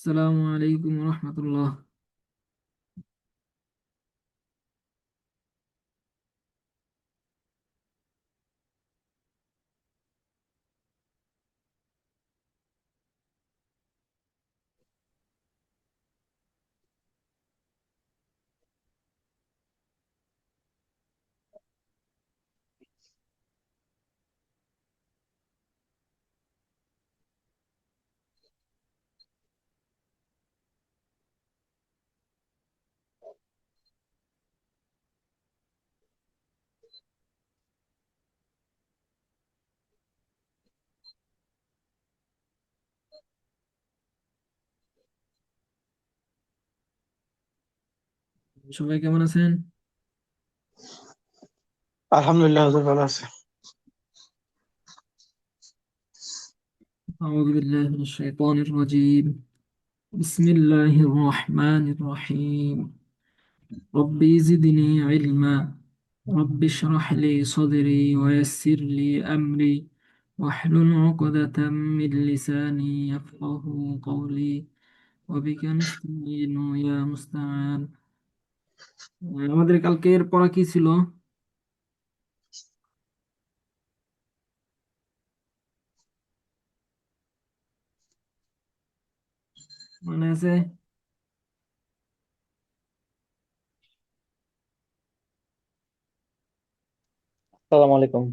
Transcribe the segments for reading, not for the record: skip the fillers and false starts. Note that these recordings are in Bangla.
আসসালামু আলাইকুম রহমতুল্লাহ। সবাই কেমন আছেন? আলহামদুলিল্লাহ হুজুর ভালো আছে। আউযু বিল্লাহি মিনাশ শাইতানির রাজীম। বিসমিল্লাহির রহমানির রহিম। রব্বি জিদনি ইলমা। রব্বি ইশরাহ লি সাদরি ওয়া ইয়াসসির লি আমরি ওয়াহলুল উকদাতাম মিন লিসানি ইয়াফকাহু কওলি ওয়া বিকা নাস্তাঈনু ইয়া মুস্তাআন। আমাদের কালকের পড়া কি ছিল? মনে আছে? আসসালামু আলাইকুম।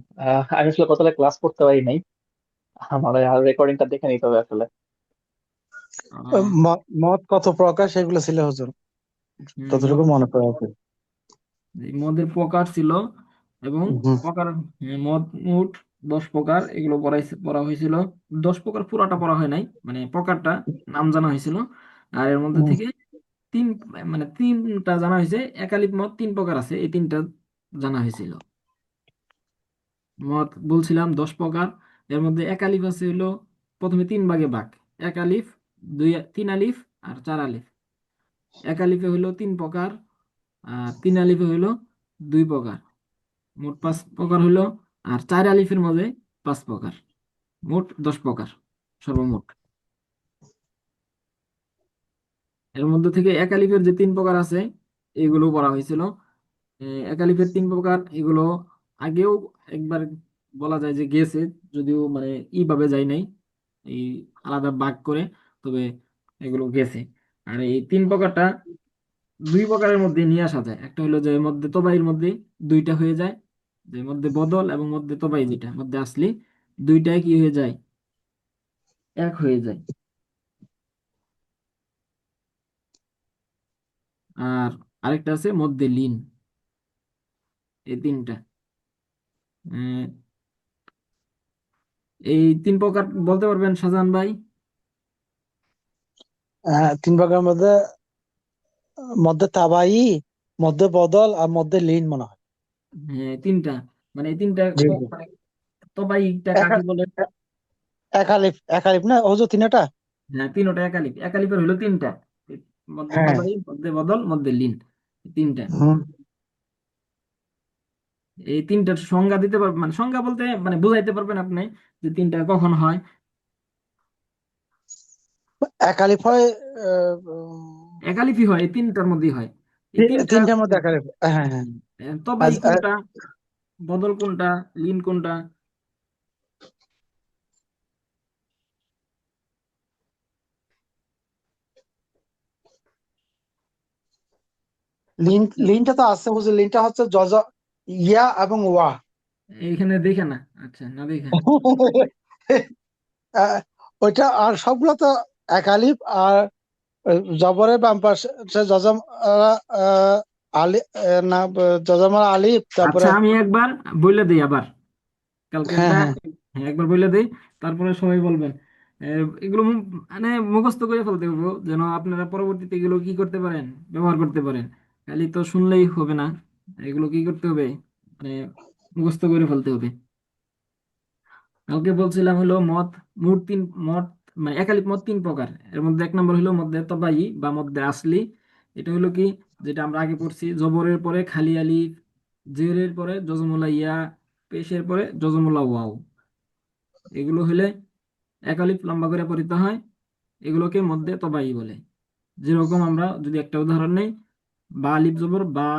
আমি আসলে কতটা ক্লাস করতে পারি নাই। আমার রেকর্ডিংটা দেখে নিতে হবে আসলে। আহ, মত কত প্রকার সেগুলো ছিল হুজুর, ততটুকু মনে পড়ে আছে। এই মদের প্রকার ছিল এবং হুম। প্রকার, মদ মোট 10 প্রকার, এগুলো পড়া হয়েছিল। 10 প্রকার পুরাটা পড়া হয় নাই, মানে প্রকারটা নাম জানা হয়েছিল। আর এর মধ্যে হুম। থেকে তিন, মানে তিনটা জানা হয়েছে। একালিপ মদ 3 প্রকার আছে, এই তিনটা জানা হয়েছিল। মদ বলছিলাম 10 প্রকার। এর মধ্যে একালিফ আছে হলো প্রথমে 3 ভাগে ভাগ। একালিফ, 3 আলিফ আর 4 আলিফ। একালিফে হলো 3 প্রকার, আর 3 আলিফে হলো 2 প্রকার। মোট 5 প্রকার হলো। আর 4 আলিফের মধ্যে 5 প্রকার। মোট 10 প্রকার সর্বমোট। এর মধ্যে থেকে এক আলিফের যে 3 প্রকার আছে, এগুলো পড়া হয়েছিল। এক আলিফের 3 প্রকার এগুলো আগেও একবার বলা যায় যে গেছে, যদিও মানে ভাবে যায় নাই, এই আলাদা ভাগ করে, তবে এগুলো গেছে। আর এই 3 প্রকারটা 2 প্রকারের মধ্যে নিয়ে আসা যায়। একটা হলো যে মধ্যে তবাইয়ের মধ্যে দুইটা হয়ে যায়, যে মধ্যে বদল এবং মধ্যে তবাই, যেটা মধ্যে আসলি, দুইটাই কি হয়ে যায়, এক হয়ে যায়। আর আরেকটা আছে মধ্যে লিন। এই তিনটা, আহ, এই 3 প্রকার বলতে পারবেন শাহজাহান ভাই? 3 ভাগের মধ্যে মধ্যে তাবাই, মধ্যে বদল আর মধ্যে লিন মনে হয়। হ্যাঁ, তিনটা। মানে এই তিনটা জি জি। মানে তবাইটা এক কাকে বলে? একালিফ, একালিফ না হুজুর তিনটা? হ্যাঁ, তিনটা একালিফ। একালিফের হলো তিনটা, মধ্যে হ্যাঁ। তবাই, মধ্যে বদল, মধ্যে লিন, এই তিনটা। হুম। এই তিনটার সংজ্ঞা দিতে পারবেন, মানে সংজ্ঞা বলতে মানে বুঝাইতে পারবেন আপনি যে তিনটা কখন হয়? একালিফ হয়। একালিফই হয়, এই তিনটার মধ্যেই হয়। এই তিনটা, তিনটার মধ্যে একালিফ। হ্যাঁ হ্যাঁ। তবাই কোনটা, বদল কোনটা, লিন কোনটা? লিনটা তো আছে হুজুর, লিনটা হচ্ছে ইয়া এবং ওয়া। এইখানে দেখে না, আচ্ছা না দেখে। আহ, ওইটা আর সবগুলো তো একালিফ। আর জবরের বাম পাশে জজম, আলি, না, জজমার আলিফ, আচ্ছা, তারপরে। আমি একবার বইলে দিই আবার, হ্যাঁ কালকেরটা। হ্যাঁ। হ্যাঁ, একবার বইলে দিই, তারপরে সবাই বলবেন। এগুলো মানে মুখস্থ করে ফেলতে হবে, যেন আপনারা পরবর্তীতে এগুলো কি করতে পারেন, ব্যবহার করতে পারেন। খালি তো শুনলেই হবে না, এগুলো কি করতে হবে, মানে মুখস্থ করে ফেলতে হবে। কালকে বলছিলাম হলো মদ, মোট তিন মদ, মানে একালিক মদ 3 প্রকার। এর মধ্যে 1 নম্বর হলো মধ্যে তবাই বা মধ্যে আসলি। এটা হলো কি, যেটা আমরা আগে পড়ছি, জবরের পরে খালি আলিফ, জেরের পরে জজমুল্লাহ ইয়া, পেশের পরে জজমুল্লাহ ওয়াও। এগুলো হলে একালিফ লম্বা করে পড়িতে হয়। এগুলোকে মধ্যে তবাই বলে। যেরকম আমরা যদি একটা উদাহরণ নেই, বা আলিফ জবর বা,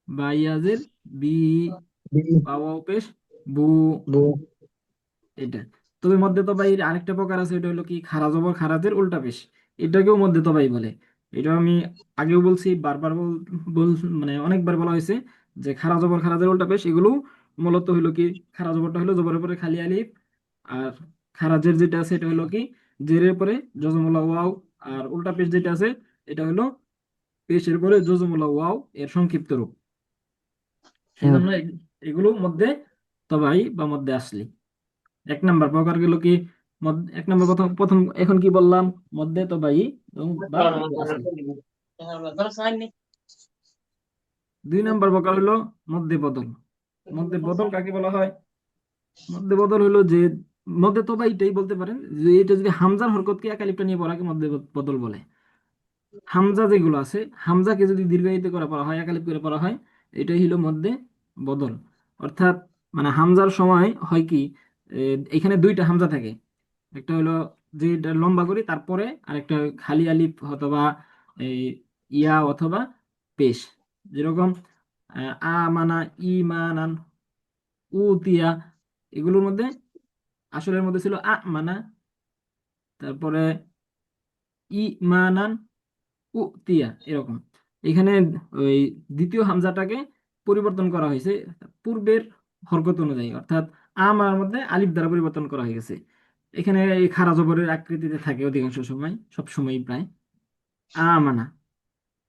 বা ইয়াজের বি, বি, বা ওয়াও পেশ বু, বু, এটা। তবে মধ্যে তবাই আরেকটা প্রকার আছে, এটা হলো কি খারা জবর খারাজের উল্টা পেশ, এটাকেও মধ্যে তবাই বলে। এটা আমি আগেও বলছি, বারবার মানে অনেকবার বলা হয়েছে যে খারা জবর খারাজের উল্টা পেশ এগুলো মূলত হলো কি, খারা জবরটা হলো জবরের পরে খালি আলিফ, আর খারাজের যেটা আছে এটা হলো কি জেরের পরে জজমুল্লাহ ওয়াও, আর উল্টা পেশ যেটা আছে এটা হলো পেশের পরে জজমুল্লাহ ওয়াও এর সংক্ষিপ্ত রূপ। সেই হুম। জন্য এগুলো মধ্যে তবাই বা মধ্যে আসলি। এক নাম্বার প্রকার গেল কি, এক নাম্বার প্রথম প্রথম এখন কি বললাম, মধ্যে তবাই এবং বা মধ্যে আসলি। দুই নাম্বার প্রকার হলো মধ্যে বদল। মধ্যে বদল কাকে বলা হয়? মধ্যে বদল হলো যে, মধ্যে তবাইটাই বলতে পারেন, যে এটা যদি হামজার হরকতকে একালিপটা নিয়ে পড়াকে মধ্যে বদল বলে। হামজা যেগুলো আছে, হামজাকে যদি দীর্ঘায়িত করে পড়া হয়, একালিপ করে পড়া হয়, এটাই হলো মধ্যে বদল। অর্থাৎ মানে হামজার সময় হয় কি, এখানে দুইটা হামজা থাকে, একটা হলো যেটা লম্বা করি তারপরে আরেকটা খালি আলিফ অথবা এই ইয়া অথবা পেশ। যেরকম আ মানা, ই মানান, উতিয়া, এগুলোর মধ্যে আসলের মধ্যে ছিল আ মানা, তারপরে ই মানান, উতিয়া, এরকম। এখানে ওই দ্বিতীয় হামজাটাকে পরিবর্তন করা হয়েছে পূর্বের হরকত অনুযায়ী, অর্থাৎ আমার মধ্যে আলিফ দ্বারা পরিবর্তন করা হয়ে গেছে। এখানে এই খাড়া জবরের আকৃতিতে থাকে অধিকাংশ সময়, সব সময় প্রায়। আমানা,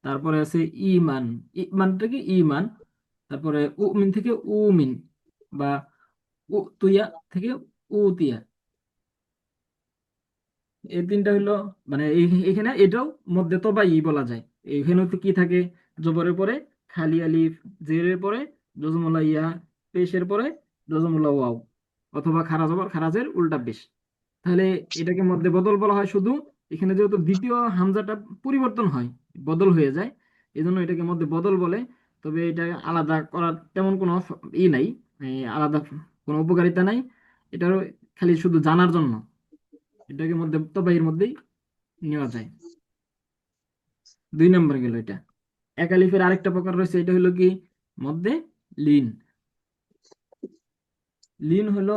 তারপরে আছে ইমান, ইমানটা কি ইমান, তারপরে উমিন থেকে উমিন, বা তুইয়া থেকে উতিয়া। এই তিনটা হইলো মানে এখানে এটাও মধ্যে তবাই বলা যায়। এখানে তো কি থাকে, জবরের পরে খালি আলিফ, জেরের পরে জজমুল্লাহ ইয়া, পেশের পরে জজমুল্লাহ ওয়াও, অথবা খারা জবর খারাজের উল্টা পেশ। তাহলে এটাকে মধ্যে বদল বলা হয় শুধু। এখানে যেহেতু দ্বিতীয় হামজাটা পরিবর্তন হয়, বদল হয়ে যায়, এই জন্য এটাকে মধ্যে বদল বলে। তবে এটা আলাদা করার তেমন কোনো নাই, আলাদা কোনো উপকারিতা নাই এটারও, খালি শুধু জানার জন্য এটাকে মধ্যে তবাইয়ের মধ্যেই নেওয়া যায়। দুই নম্বর গেল এটা। এক আলিফের আরেকটা প্রকার রয়েছে, এটা হলো কি মধ্যে লিন। লিন হলো,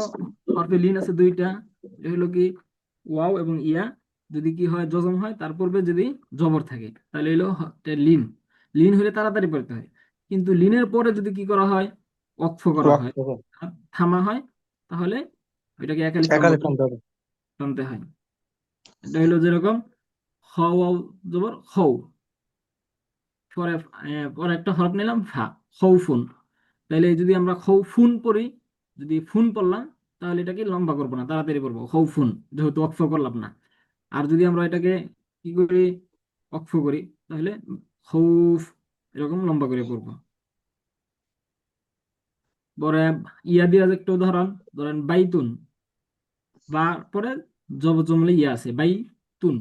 হরফে লিন আছে দুইটা, এটা হলো কি ওয়াও এবং ইয়া, যদি কি হয় জজম হয় তার পূর্বে যদি জবর থাকে তাহলে হলো লিন। লিন হলে তাড়াতাড়ি পড়তে হয়, কিন্তু লিনের পরে যদি কি করা হয়, ওয়াকফ করা হয়, ওয়াক্ত আর থামা হয়, তাহলে ওইটাকে এক আলিফ লম্বা একালি করে টানতে হবে। টানতে হয়। এটা হলো যেরকম খ ওয়াও জবর খৌ, পরে পরে একটা হরফ নিলাম ফা, খৌফুন। তাহলে যদি আমরা খৌফুন পড়ি, যদি ফুন পড়লাম, তাহলে এটাকে লম্বা করবো না, তাড়াতাড়ি পড়বো খৌফুন, যেহেতু অক্ফ করলাম না। আর যদি আমরা এটাকে কি করি, অক্ফ করি, তাহলে খৌফ, এরকম লম্বা করে পড়বো। পরে ইয়া দিয়ে একটা উদাহরণ ধরেন বাইতুন, বা পরে জবর ইয়া আছে বাইতুন,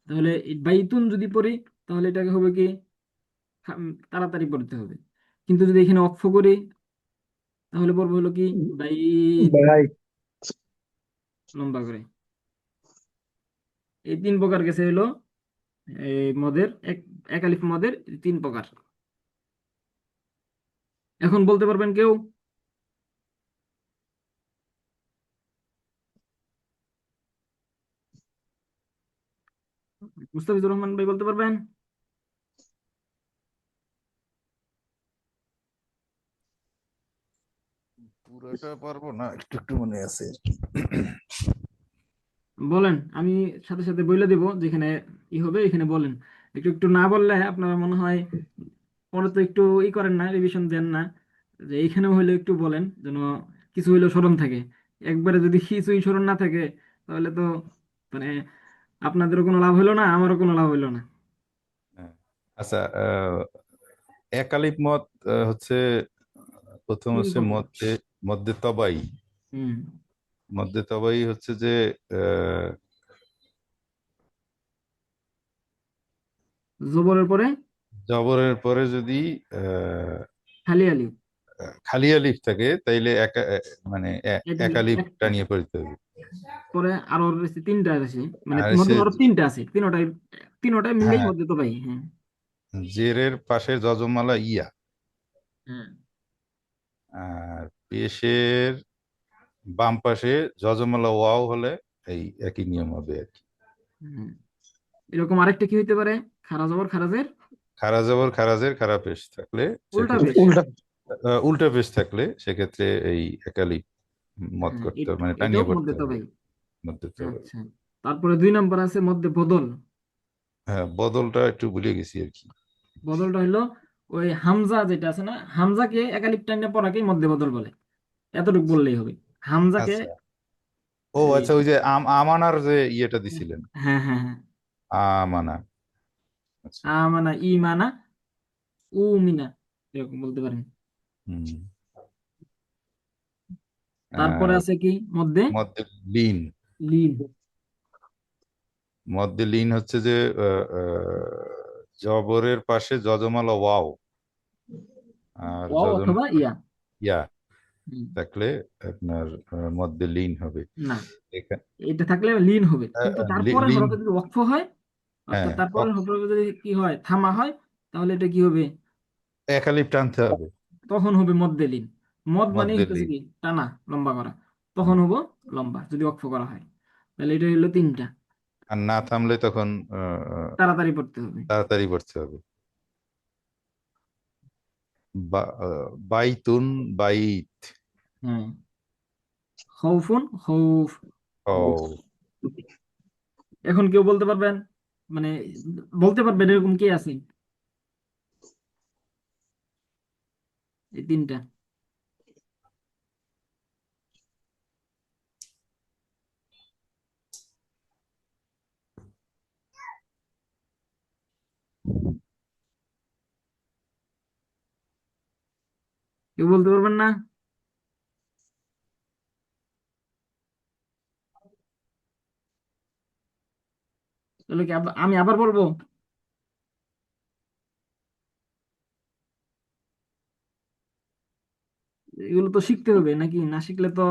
তাহলে এই বাইতুন যদি পড়ি তাহলে এটাকে হবে কি তাড়াতাড়ি পড়তে হবে। কিন্তু যদি এখানে অক্ফ করি তাহলে পড়বো হলো কি বাইত, ভাই, লম্বা করে। এই তিন প্রকার গেছে হলো এই মদের এক আলিফ মদের তিন প্রকার। এখন বলতে পারবেন কেউ? মুস্তাফিজুর রহমান ভাই বলতে পারবেন? পুরোটা পারবো না, একটু একটু মনে আছে আর কি। বলেন, আমি সাথে সাথে বলে দেব যেখানে ই হবে এখানে বলেন। একটু একটু না বললে আপনারা মনে হয় পরে তো একটু ই করেন না, রিভিশন দেন না, যে এইখানেও হইলে একটু বলেন যেন কিছু হইলেও স্মরণ থাকে। একবারে যদি কিছুই স্মরণ না থাকে তাহলে তো মানে আপনাদেরও কোনো লাভ হইলো না, আমারও কোনো লাভ হইলো না। হ্যাঁ। আচ্ছা, একালিপ মত হচ্ছে, প্রথম তিন হচ্ছে প্রকার। মধ্যে, মধ্যে তবাই। হুম। মধ্যে তবাই হচ্ছে যে আহ, জবরের পরে জবরের পরে যদি আহ, খালি আলিফ। খালি আলিফ থাকে তাইলে মানে একালিফ একটা টানিয়ে পড়তে হবে। পরে আরো রয়েছে তিনটা আছে, মানে আর মধ্যে সে আরো তিনটা আছে, তিনোটাই তিনোটাই মিলেই হ্যাঁ, মধ্যে তো ভাই। হ্যাঁ জেরের পাশে যজমালা ইয়া, হ্যাঁ আর পেশের বাম পাশে যজমালা ওয়াও হলে এই একই নিয়ম হবে আর কি। হ্যাঁ। এরকম আরেকটা কি হইতে পারে, খারা জবর খারাজের খারা জবর খারাজের খারা পেশ থাকলে উল্টা সেক্ষেত্রে পেশ। উল্টা। উল্টা পেশ থাকলে সেক্ষেত্রে এই একালিফ মত হ্যাঁ করতে হবে, মানে এটাও টানিয়ে পড়তে মধ্যে তো হবে ভাই। মধ্যে তো হবে। আচ্ছা, তারপরে 2 নম্বর আছে মধ্যে বদল। হ্যাঁ, বদলটা একটু ভুলে গেছি আর কি। বদলটা হলো ওই হামজা যেটা আছে না, হামজাকে একালিপ টাইনা পড়াকেই মধ্যে বদল বলে, এতটুকু বললেই হবে। হামজাকে আচ্ছা, ও এই আচ্ছা, ওই যে আমানার যে ইয়েটা দিছিলেন, হ্যাঁ হ্যাঁ হ্যাঁ, আমানা। আচ্ছা। আমানা ইমানা উ মিনা, এরকম বলতে পারেন। হুম। তারপরে আর আছে কি মধ্যে মধ্যে লিন। লিন। মধ্যে লিন হচ্ছে যে জবরের পাশে যজমালা ওয়াও, আর ওয়াও অথবা যজমালা ইয়া। ইয়া হুম, থাকলে আপনার মধ্যে লিন হবে না, এখানে। এটা থাকলে লিন হবে, কিন্তু তারপরের লিন, হরফে যদি ওয়াকফ হয়, হ্যাঁ, অর্থাৎ তারপরের হরফে যদি কি হয়, থামা হয়, তাহলে এটা কি হবে, একালিফ টানতে হবে। তখন হবে মধ্যে লিন। মদ মানে মধ্যে হইতেছে লিন। কি, টানা, লম্বা করা, হুম। তখন হবো লম্বা যদি ওয়াকফ করা হয়। তাহলে এটা হলো তিনটা, আর না থামলে তখন তাড়াতাড়ি পড়তে হবে। তাড়াতাড়ি পড়তে হবে। বাইতুন, বাইত। হ্যাঁ, খৌফুন খৌফ। ও, এখন কেউ বলতে পারবেন, মানে বলতে পারবেন এরকম কে আছে, এই তিনটা? কেউ বলতে পারবেন না? তাহলে কি আমি আবার বলবো? এগুলো তো শিখতে হবে নাকি, না শিখলে তো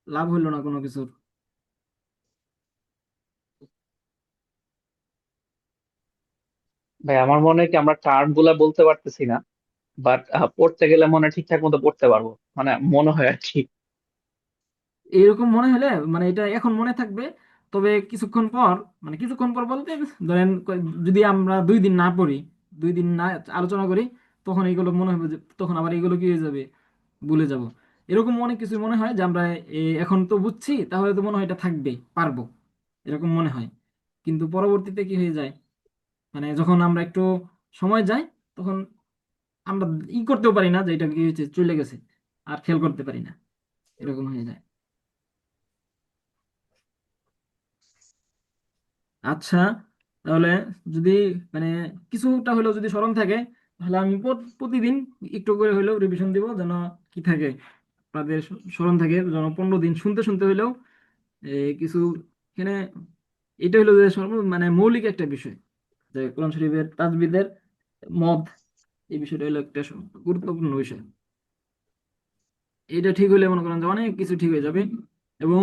লাভ হইলো না কোনো কিছুর। ভাই আমার মনে হয় কি আমরা টার্ম গুলা বলতে পারতেছি না, বাট পড়তে গেলে মনে হয় ঠিকঠাক মতো পড়তে পারবো, মানে মনে হয় আর কি। এরকম মনে হলে মানে এটা এখন মনে থাকবে, তবে কিছুক্ষণ পর, মানে কিছুক্ষণ পর বলতে ধরেন যদি আমরা 2 দিন না পড়ি, 2 দিন না আলোচনা করি, তখন এইগুলো মনে হবে যে, তখন আবার এইগুলো কি হয়ে যাবে, ভুলে যাব। এরকম অনেক কিছু মনে হয় যে আমরা এখন তো বুঝছি, তাহলে তো মনে হয় এটা থাকবে, পারবো, এরকম মনে হয়। কিন্তু পরবর্তীতে কি হয়ে যায়, মানে যখন আমরা একটু সময় যায়, তখন আমরা করতেও পারি না যে এটা কি হয়েছে, চলে গেছে, আর খেয়াল করতে পারি না, এরকম হয়ে যায়। আচ্ছা, তাহলে যদি মানে কিছুটা হলেও যদি স্মরণ থাকে, তাহলে আমি প্রতিদিন একটু করে হলেও রিভিশন দিব, যেন কি থাকে আপনাদের স্মরণ থাকে, যেন 15 দিন শুনতে শুনতে হলেও কিছু এখানে, এটা হলো যে মানে মৌলিক একটা বিষয়, যে কোরআন শরীফের তাজবিদের মদ, এই বিষয়টা হলো একটা গুরুত্বপূর্ণ বিষয়। এটা ঠিক হলে মনে করেন যে অনেক কিছু ঠিক হয়ে যাবে। এবং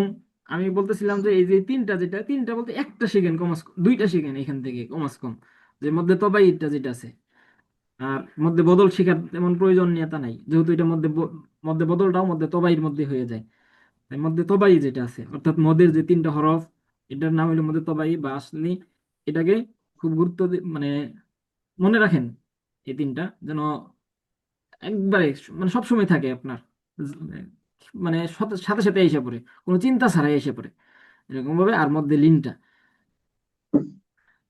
আমি বলতেছিলাম যে এই যে তিনটা, যেটা তিনটা বলতে একটা শিখেন কমাস, দুইটা শিখেন এখান থেকে কমাস কম, যে মধ্যে তবাইটা যেটা আছে, আর মধ্যে বদল শেখার তেমন প্রয়োজন নেই, তা নাই, যেহেতু এটা মধ্যে মধ্যে বদলটাও মধ্যে তবাইয়ের মধ্যে হয়ে যায়। তাই মধ্যে তবাই যেটা আছে, অর্থাৎ মদের যে 3টা হরফ, এটার নাম হলো মধ্যে তবাই বা আসলি। এটাকে খুব মানে মনে রাখেন, এই তিনটা যেন একবারে মানে সবসময় থাকে আপনার, মানে সাথে সাথে সাথে এসে পড়ে, কোনো চিন্তা ছাড়াই এসে পড়ে, এরকম ভাবে। আর মধ্যে লিনটা,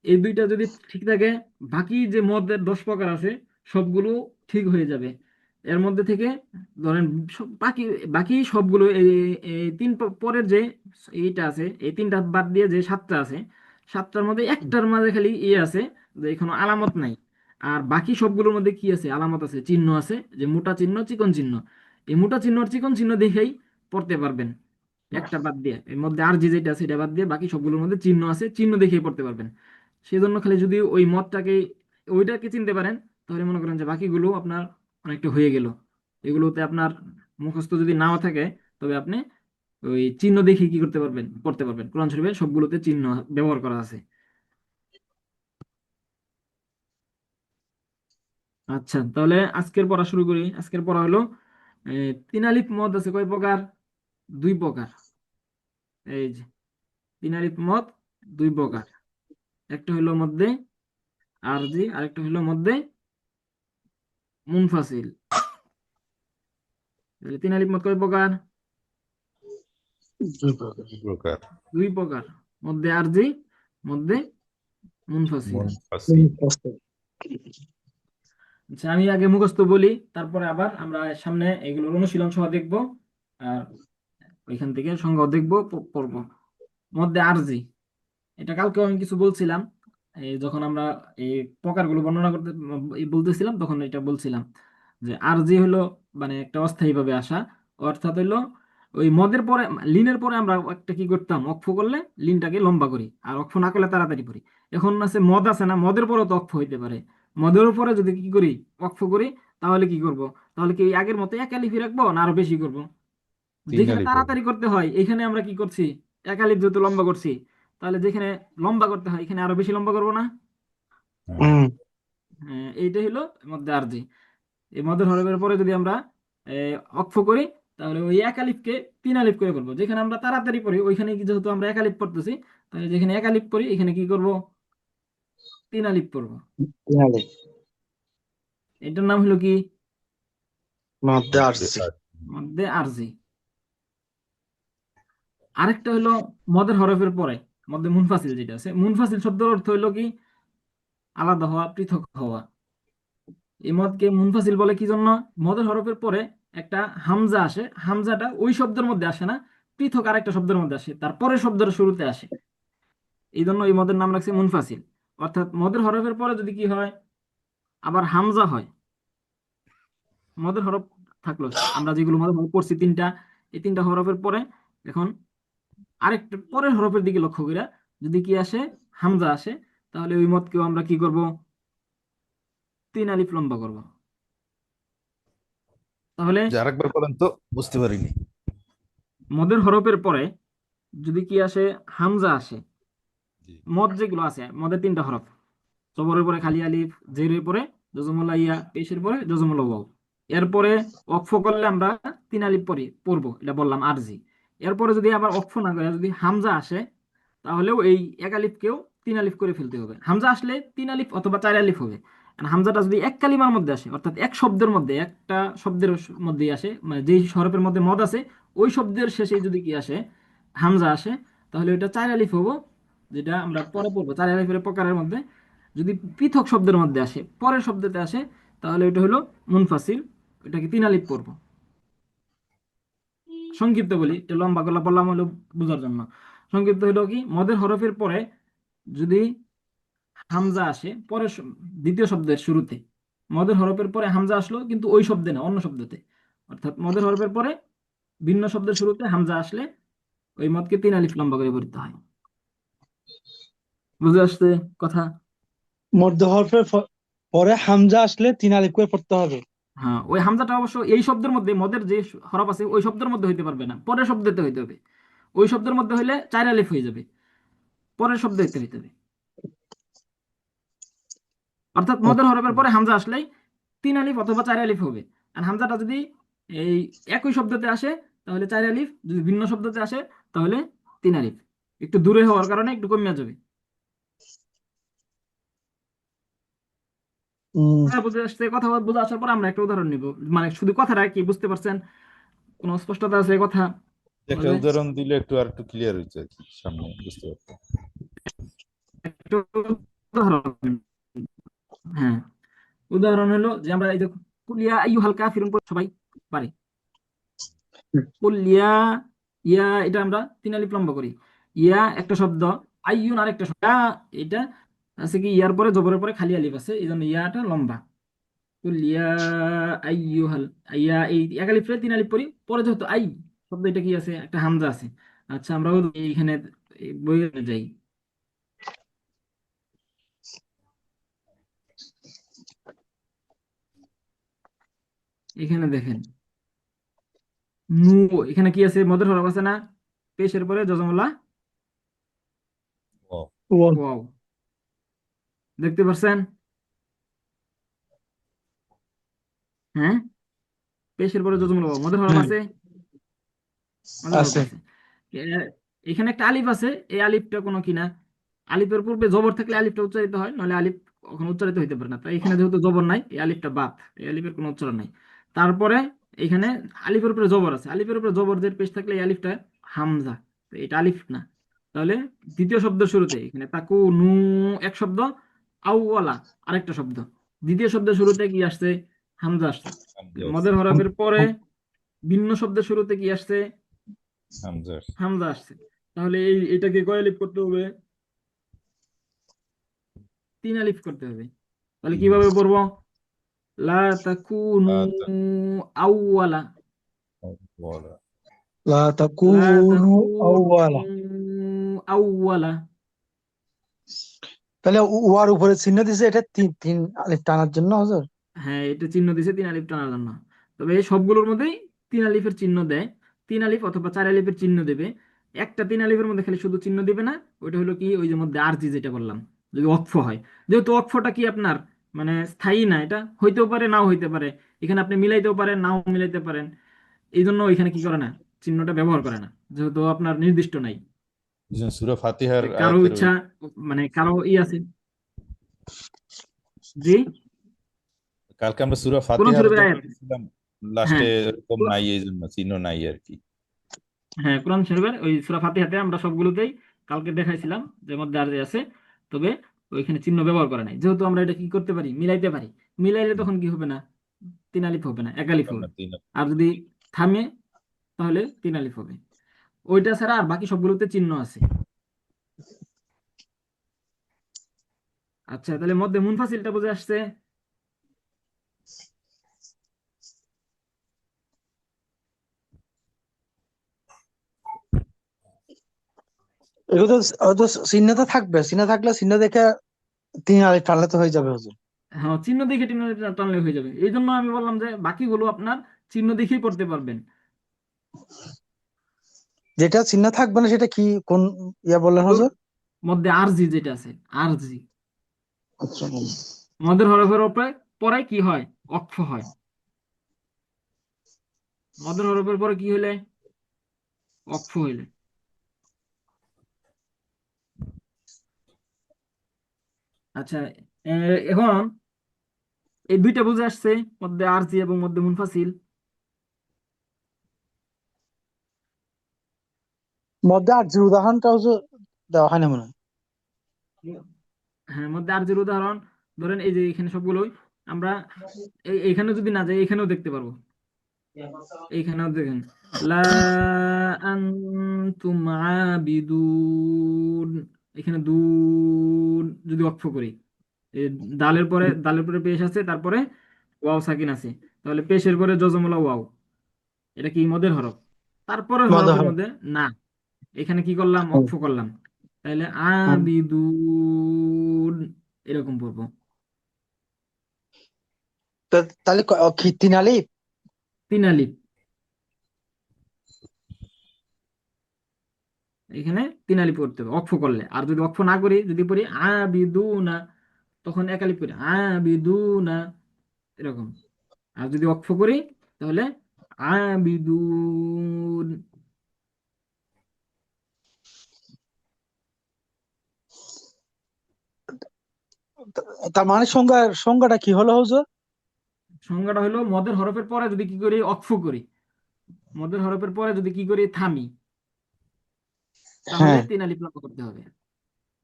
এই দুইটা যদি ঠিক থাকে, বাকি যে মদের 10 প্রকার আছে সবগুলো ঠিক হয়ে যাবে। এর মধ্যে থেকে ধরেন বাকি বাকি সবগুলো এই এই পরের যে এইটা আছে, এই তিনটা বাদ দিয়ে যে 7টা আছে, 7টার মধ্যে একটার মাঝে খালি আছে, যে এখনো আলামত নাই। আর বাকি সবগুলোর মধ্যে কি আছে, আলামত আছে, চিহ্ন আছে, যে মোটা চিহ্ন চিকন চিহ্ন। এই মোটা চিহ্ন আর চিকন চিহ্ন দেখেই পড়তে পারবেন। একটা বাদ দিয়ে এর মধ্যে আর যে যেটা আছে এটা বাদ দিয়ে বাকি সবগুলোর মধ্যে চিহ্ন আছে, চিহ্ন দেখেই পড়তে পারবেন। সেই জন্য খালি যদি ওই মতটাকে, ওইটাকে চিনতে পারেন, তাহলে মনে করেন যে বাকিগুলো আপনার অনেকটা হয়ে গেল। এগুলোতে আপনার মুখস্থ যদি নাও থাকে, তবে আপনি ওই চিহ্ন দেখে কি করতে পারবেন, পড়তে পারবেন। কোরআন শরীফে সবগুলোতে চিহ্ন ব্যবহার করা আছে। আচ্ছা, তাহলে আজকের পড়া শুরু করি। আজকের পড়া হলো তিন আলিফ মদ আছে কয় প্রকার? দুই প্রকার। এই যে তিন আলিফ মদ দুই প্রকার। একটা হলো মধ্যে আরজি, আরেকটা হলো মধ্যে মুনফাসিল। তাহলে তিন আলিফ মদ কয় প্রকার? দুই প্রকার। দুই প্রকার। দুই প্রকার। মধ্যে আরজি, মধ্যে মুনফাসিল। মুনফাসিল। আচ্ছা, আমি আগে মুখস্থ বলি, তারপরে আবার আমরা সামনে এগুলোর অনুশীলন সহ দেখবো, আর ওইখান থেকে সংজ্ঞা দেখবো, পড়বো। মধ্যে আরজি, এটা কালকেও আমি কিছু বলছিলাম, এই যখন আমরা এই প্রকারগুলো বর্ণনা করতে বলতেছিলাম, তখন এটা বলছিলাম যে আরজি হলো মানে একটা অস্থায়ী ভাবে আসা, অর্থাৎ হলো ওই মদের পরে, লিনের পরে আমরা একটা কি করতাম, অক্ষ করলে লিনটাকে লম্বা করি, আর অক্ষ না করলে তাড়াতাড়ি করি। এখন আছে মদ আছে না, মদের পরেও তো অক্ষ হইতে পারে। মদের উপরে যদি কি করি, অক্ষ করি, তাহলে কি করব? তাহলে কি ওই আগের মতো এক আলিফই রাখবো না আরো বেশি করব? তিন যেখানে আলিফ হবে। তাড়াতাড়ি করতে হয় এখানে আমরা কি করছি, এক আলিফ যেহেতু লম্বা করছি, তাহলে যেখানে লম্বা করতে হয় এখানে আরো বেশি লম্বা করবো না? হ্যাঁ। হুম। হ্যাঁ, এইটাই হলো মধ্যে আরজি। এই মধ্যের হরফের পরে যদি আমরা অক্ষ করি, তাহলে ওই এক আলিফকে তিন আলিফ করে করবো। যেখানে আমরা তাড়াতাড়ি পড়ি ওইখানে কি, যেহেতু আমরা এক আলিফ পড়তেছি, তাহলে যেখানে এক আলিফ পড়ি এখানে কি করব, তিন আলিফ পড়বো। তিনালি এটার নাম হলো কি, মধ্যে মধ্যে আসছি। আর মধ্যে আরজি। আরেকটা হলো মদের হরফের পরে মধ্যে মুনফাসিল, যেটা আছে মুনফাসিল শব্দের অর্থ হলো কি, আলাদা হওয়া, পৃথক হওয়া। এই মদকে মুনফাসিল বলে কি জন্য? মদের হরফের পরে একটা হামজা আসে, হামজাটা ওই শব্দের মধ্যে আসে না, পৃথক আরেকটা শব্দের মধ্যে আসে, তারপরে শব্দের শুরুতে আসে। এই জন্য এই মদের নাম রাখছে মুনফাসিল। অর্থাৎ মদের হরফের পরে যদি কি হয়, আবার হামজা হয়, মদের হরফ থাকলো, আমরা যেগুলো মদের হরফ পড়ছি তিনটা, এই তিনটা হরফের পরে এখন আরেকটা পরের হরফের দিকে লক্ষ্য করিয়া যদি কি আসে, হামজা আসে, তাহলে ওই মদকেও আমরা কি করব, তিন আলিফ লম্বা করব। তাহলে যে আরেকবার বলেন তো, বুঝতে পারিনি। মদের হরফের পরে যদি কি আসে, হামজা আসে, জি। মদ যেগুলো আছে মদের তিনটা হরফ, জবরের পরে খালি আলিফ, জেরের পরে জজমুল্লাহ ইয়া, পেশের পরে জজমুল্লাহ ওয়াও, এরপরে অক্ফ করলে আমরা তিন আলিফ পড়বো, এটা বললাম আরজি। এরপরে যদি আবার অক্ফ না করে যদি হামজা আসে, তাহলেও এই এক আলিফকেও তিন আলিফ করে ফেলতে হবে। হামজা আসলে তিন আলিফ অথবা চার আলিফ হবে। আর হামজাটা যদি এক কালিমার মধ্যে আসে, অর্থাৎ এক শব্দের মধ্যে, একটা শব্দের মধ্যেই আসে, মানে যেই হরফের মধ্যে মদ আছে ওই শব্দের শেষে যদি কি আসে, হামজা আসে, তাহলে ওইটা চার আলিফ হবো, যেটা আমরা পরে পড়বো। চার আলিফের প্রকারের মধ্যে যদি পৃথক শব্দের মধ্যে আসে, পরের শব্দতে আসে, তাহলে ওইটা হলো মুনফাসিল, ওইটাকে তিন আলিফ পড়বো। সংক্ষিপ্ত বলি, এটা লম্বা গলা বললাম হলো বোঝার জন্য। সংক্ষিপ্ত হলো কি, মদের হরফের পরে যদি হামজা আসে, পরের দ্বিতীয় শব্দের শুরুতে, মদের হরফের পরে হামজা আসলো কিন্তু ওই শব্দে না, অন্য শব্দতে, অর্থাৎ মদের হরফের পরে ভিন্ন শব্দের শুরুতে হামজা আসলে ওই মদকে তিন আলিফ লম্বা করে পড়তে হয়। বুঝে আসছে কথা? মধ্য হরফের পরে হামজা আসলে তিন আলিফ করে পড়তে হবে। হ্যাঁ, ওই হামজাটা অবশ্য এই শব্দের মধ্যে, মদের যে হরফ আছে ওই শব্দের মধ্যে হইতে পারবে না, পরের শব্দতে হইতে হবে। ওই শব্দের মধ্যে হইলে চার আলিফ হয়ে যাবে, পরের শব্দ হইতে হবে। অর্থাৎ মদের হরফের পরে হামজা আসলেই তিন আলিফ অথবা চার আলিফ হবে। আর হামজাটা যদি এই একই শব্দতে আসে তাহলে চার আলিফ, যদি ভিন্ন শব্দতে আসে তাহলে তিন আলিফ। একটু দূরে হওয়ার কারণে একটু কমে যাবে। কথা বুঝে আসছে, কথা বুঝে আসার পর আমরা একটা উদাহরণ নিব, মানে শুধু কথাটা কি বুঝতে পারছেন, কোনো স্পষ্টতা আছে কথা একটা বললে? উদাহরণ দিলে একটু আর একটু ক্লিয়ার হয়েছে আর কি, সামনে বুঝতে পারতাম। একটা উদাহরণ, হ্যাঁ, উদাহরণ হলো যে আমরা এই যে কুলিয়া আইয়ুহাল কাফিরুন সবাই পারি, কুলিয়া, ইয়া এটা আমরা তিন আলিফ লম্বা করি। ইয়া একটা শব্দ, আইয়ুন আরেকটা শব্দ, এটা আছে কি ইয়ার পরে জবরের পরে খালি আলিফ আছে, এই জন্য ইয়াটা লম্বা। কুলিয়া আইয়ুহাল, ইয়া এই এক আলিফ তিন আলিফ পড়ি, পরে যেহেতু আই শব্দ, এটা কি আছে, একটা হামজা আছে। আচ্ছা, আমরা এইখানে বই যাই, এখানে দেখেন নু, এখানে কি আছে, মদের হরফ আছে না, পেশের পরে জজমলা ও ওয়াও। ওয়াও, দেখতে পাচ্ছেন? হ্যাঁ, পেশের পরে জজমলা ওয়াও, মদের হরফ হ্যাঁ, আছে, মদের হরফ আছে। আছে। এখানে একটা আলিফ আছে, এই আলিফটা কোনো কি না, আলিফের পূর্বে জবর থাকলে আলিফটা উচ্চারিত হয়, নাহলে আলিফ কখনো উচ্চারিত হইতে পারে না। তাই এখানে যেহেতু জবর নাই, এই আলিফটা বাদ, এই আলিফের কোনো উচ্চারণ নাই। তারপরে এখানে আলিফের উপরে জবর আছে, আলিফের উপরে জবরদের পেশ থাকলে এই আলিফটা হামজা, তো এটা আলিফ না। তাহলে দ্বিতীয় শব্দের শুরুতে এখানে তাকু নু এক শব্দ, আউওয়ালা আরেকটা শব্দ, দ্বিতীয় শব্দের শুরুতে কি আসছে, হামজা আসছে। হামজা মদের আছে, হরফের পরে ভিন্ন শব্দের শুরুতে কি আসছে, হামজা আছে। হামজা আসছে। তাহলে এটাকে কয় আলিফ করতে হবে, 3 আলিফ করতে হবে। তাহলে কিভাবে পড়বো, লা তাকুনু আউওয়ালা, বলা লা লা তাকুনু তাকুনু আউয়ালা। আউওয়ালা। তাহলে ওয়ার উপরে চিহ্ন দিছে, এটা তিন তিন আলিফ টানার জন্য হুজুর। হ্যাঁ, এটা চিহ্ন দিছে 3 আলিফ টানার জন্য। তবে এই সবগুলোর মধ্যেই 3 আলিফের চিহ্ন দেয়, 3 আলিফ অথবা 4 আলিফের চিহ্ন দেবে। একটা 3 আলিফের মধ্যে খালি শুধু চিহ্ন দিবে না, ওইটা হলো কি ওই যে মধ্যে আরজি যেটা বললাম, যদি অক্ফ হয়। যেহেতু অক্ফটা কি আপনার মানে স্থায়ী না, এটা হইতেও পারে নাও হইতে পারে, এখানে আপনি মিলাইতেও পারেন নাও মিলাইতে পারেন, এই জন্য এখানে কি করে না, চিহ্নটা ব্যবহার করে না, যেহেতু আপনার নির্দিষ্ট নাই। সূরা ফাতিহার কারো আয়াতের ইচ্ছা, ওই মানে কারো আছে। জি, কালকে আমরা সূরা কোরআন ফাতিহার শরীফের যখন আয়াত। দেখছিলাম, হ্যাঁ, লাস্টে এরকম নাই, এই জন্য চিহ্ন নাই আর কি। হ্যাঁ, কোরআন শরীফের ওই সূরা ফাতিহাতে আমরা সবগুলোতেই কালকে দেখাইছিলাম যে মধ্যে আরবি আছে, তবে ওইখানে চিহ্ন ব্যবহার করা নাই, যেহেতু আমরা এটা কি করতে পারি, মিলাইতে পারি। মিলাইলে তখন কি হবে না, 3 আলিফ হবে না, 1 আলিফ হবে। আমরা তিন। আর যদি থামে তাহলে 3 আলিফ হবে। ওইটা ছাড়া আর বাকি সবগুলোতে চিহ্ন আছে। আচ্ছা, তাহলে মধ্যে মুনফাসিলটা বুঝে আসছে। এগুলো তো চিহ্ন তো থাকবে, চিহ্ন থাকলে চিহ্ন দেখে তিন আলিফ টানলে তো হয়ে যাবে হুজুর। হ্যাঁ, চিহ্ন দেখে চিহ্ন টানলে হয়ে যাবে, এই জন্য আমি বললাম যে বাকিগুলো আপনার চিহ্ন দেখেই পড়তে পারবেন। যেটা চিহ্ন থাকবে না সেটা কি, কোন ইয়া বললেন ওগুলোর হুজুর? মধ্যে আরজি যেটা আছে, আরজি, আচ্ছা, বলুন। মদের হরফের উপরে পরে কি হয়, অক্ফ হয়। মদের হরফের পরে কি হইলে, অক্ফ হইলে। আচ্ছা, এখন এই দুইটা বুঝে আসছে, মধ্যে আরজি এবং মধ্যে মুনফাসিল। মধ্যে আর যে উদাহরণটা হুজুর দেওয়া হয় না মনে হয়। হ্যাঁ, মধ্যে আরজির উদাহরণ ধরেন এই যে এখানে সবগুলোই আমরা এইখানে যদি না যাই এখানেও দেখতে পারবো। এইখানেও দেখেন, লা আনতুম আবিদুন, এখানে দুন যদি ওয়াকফ করি, এই দালের পরে পেশ আছে, তারপরে ওয়াও সাকিন আছে, তাহলে পেশের পরে জজমলা ওয়াও, এটা কি মদের হরফ। তারপরে মধ্যে হরফের হয়। মধ্যে না, এখানে কি করলাম, হুম, অক্ফ করলাম, তাহলে হুম। আবিদুন এরকম পড়বো। তাহলে কি তিন আলিফ? 3 আলিফ, এখানে 3 আলিফ পড়তে হবে অক্ফ করলে। আর যদি অক্ফ না করি, যদি পড়ি আবিদুনা, তখন 1 আলিফ করি আবিদুনা, এরকম। আর যদি অক্ফ করি তাহলে আবিদুন। তার মানে সংজ্ঞাটা কি হলো হুজুর? সংজ্ঞাটা হলো, মদের হরফের পরে যদি কি করি, অক্ফ করি, মদের হরফের পরে যদি কি করি, থামি, তাহলে হ্যাঁ। 3 আলিফ লম্বা করতে হবে।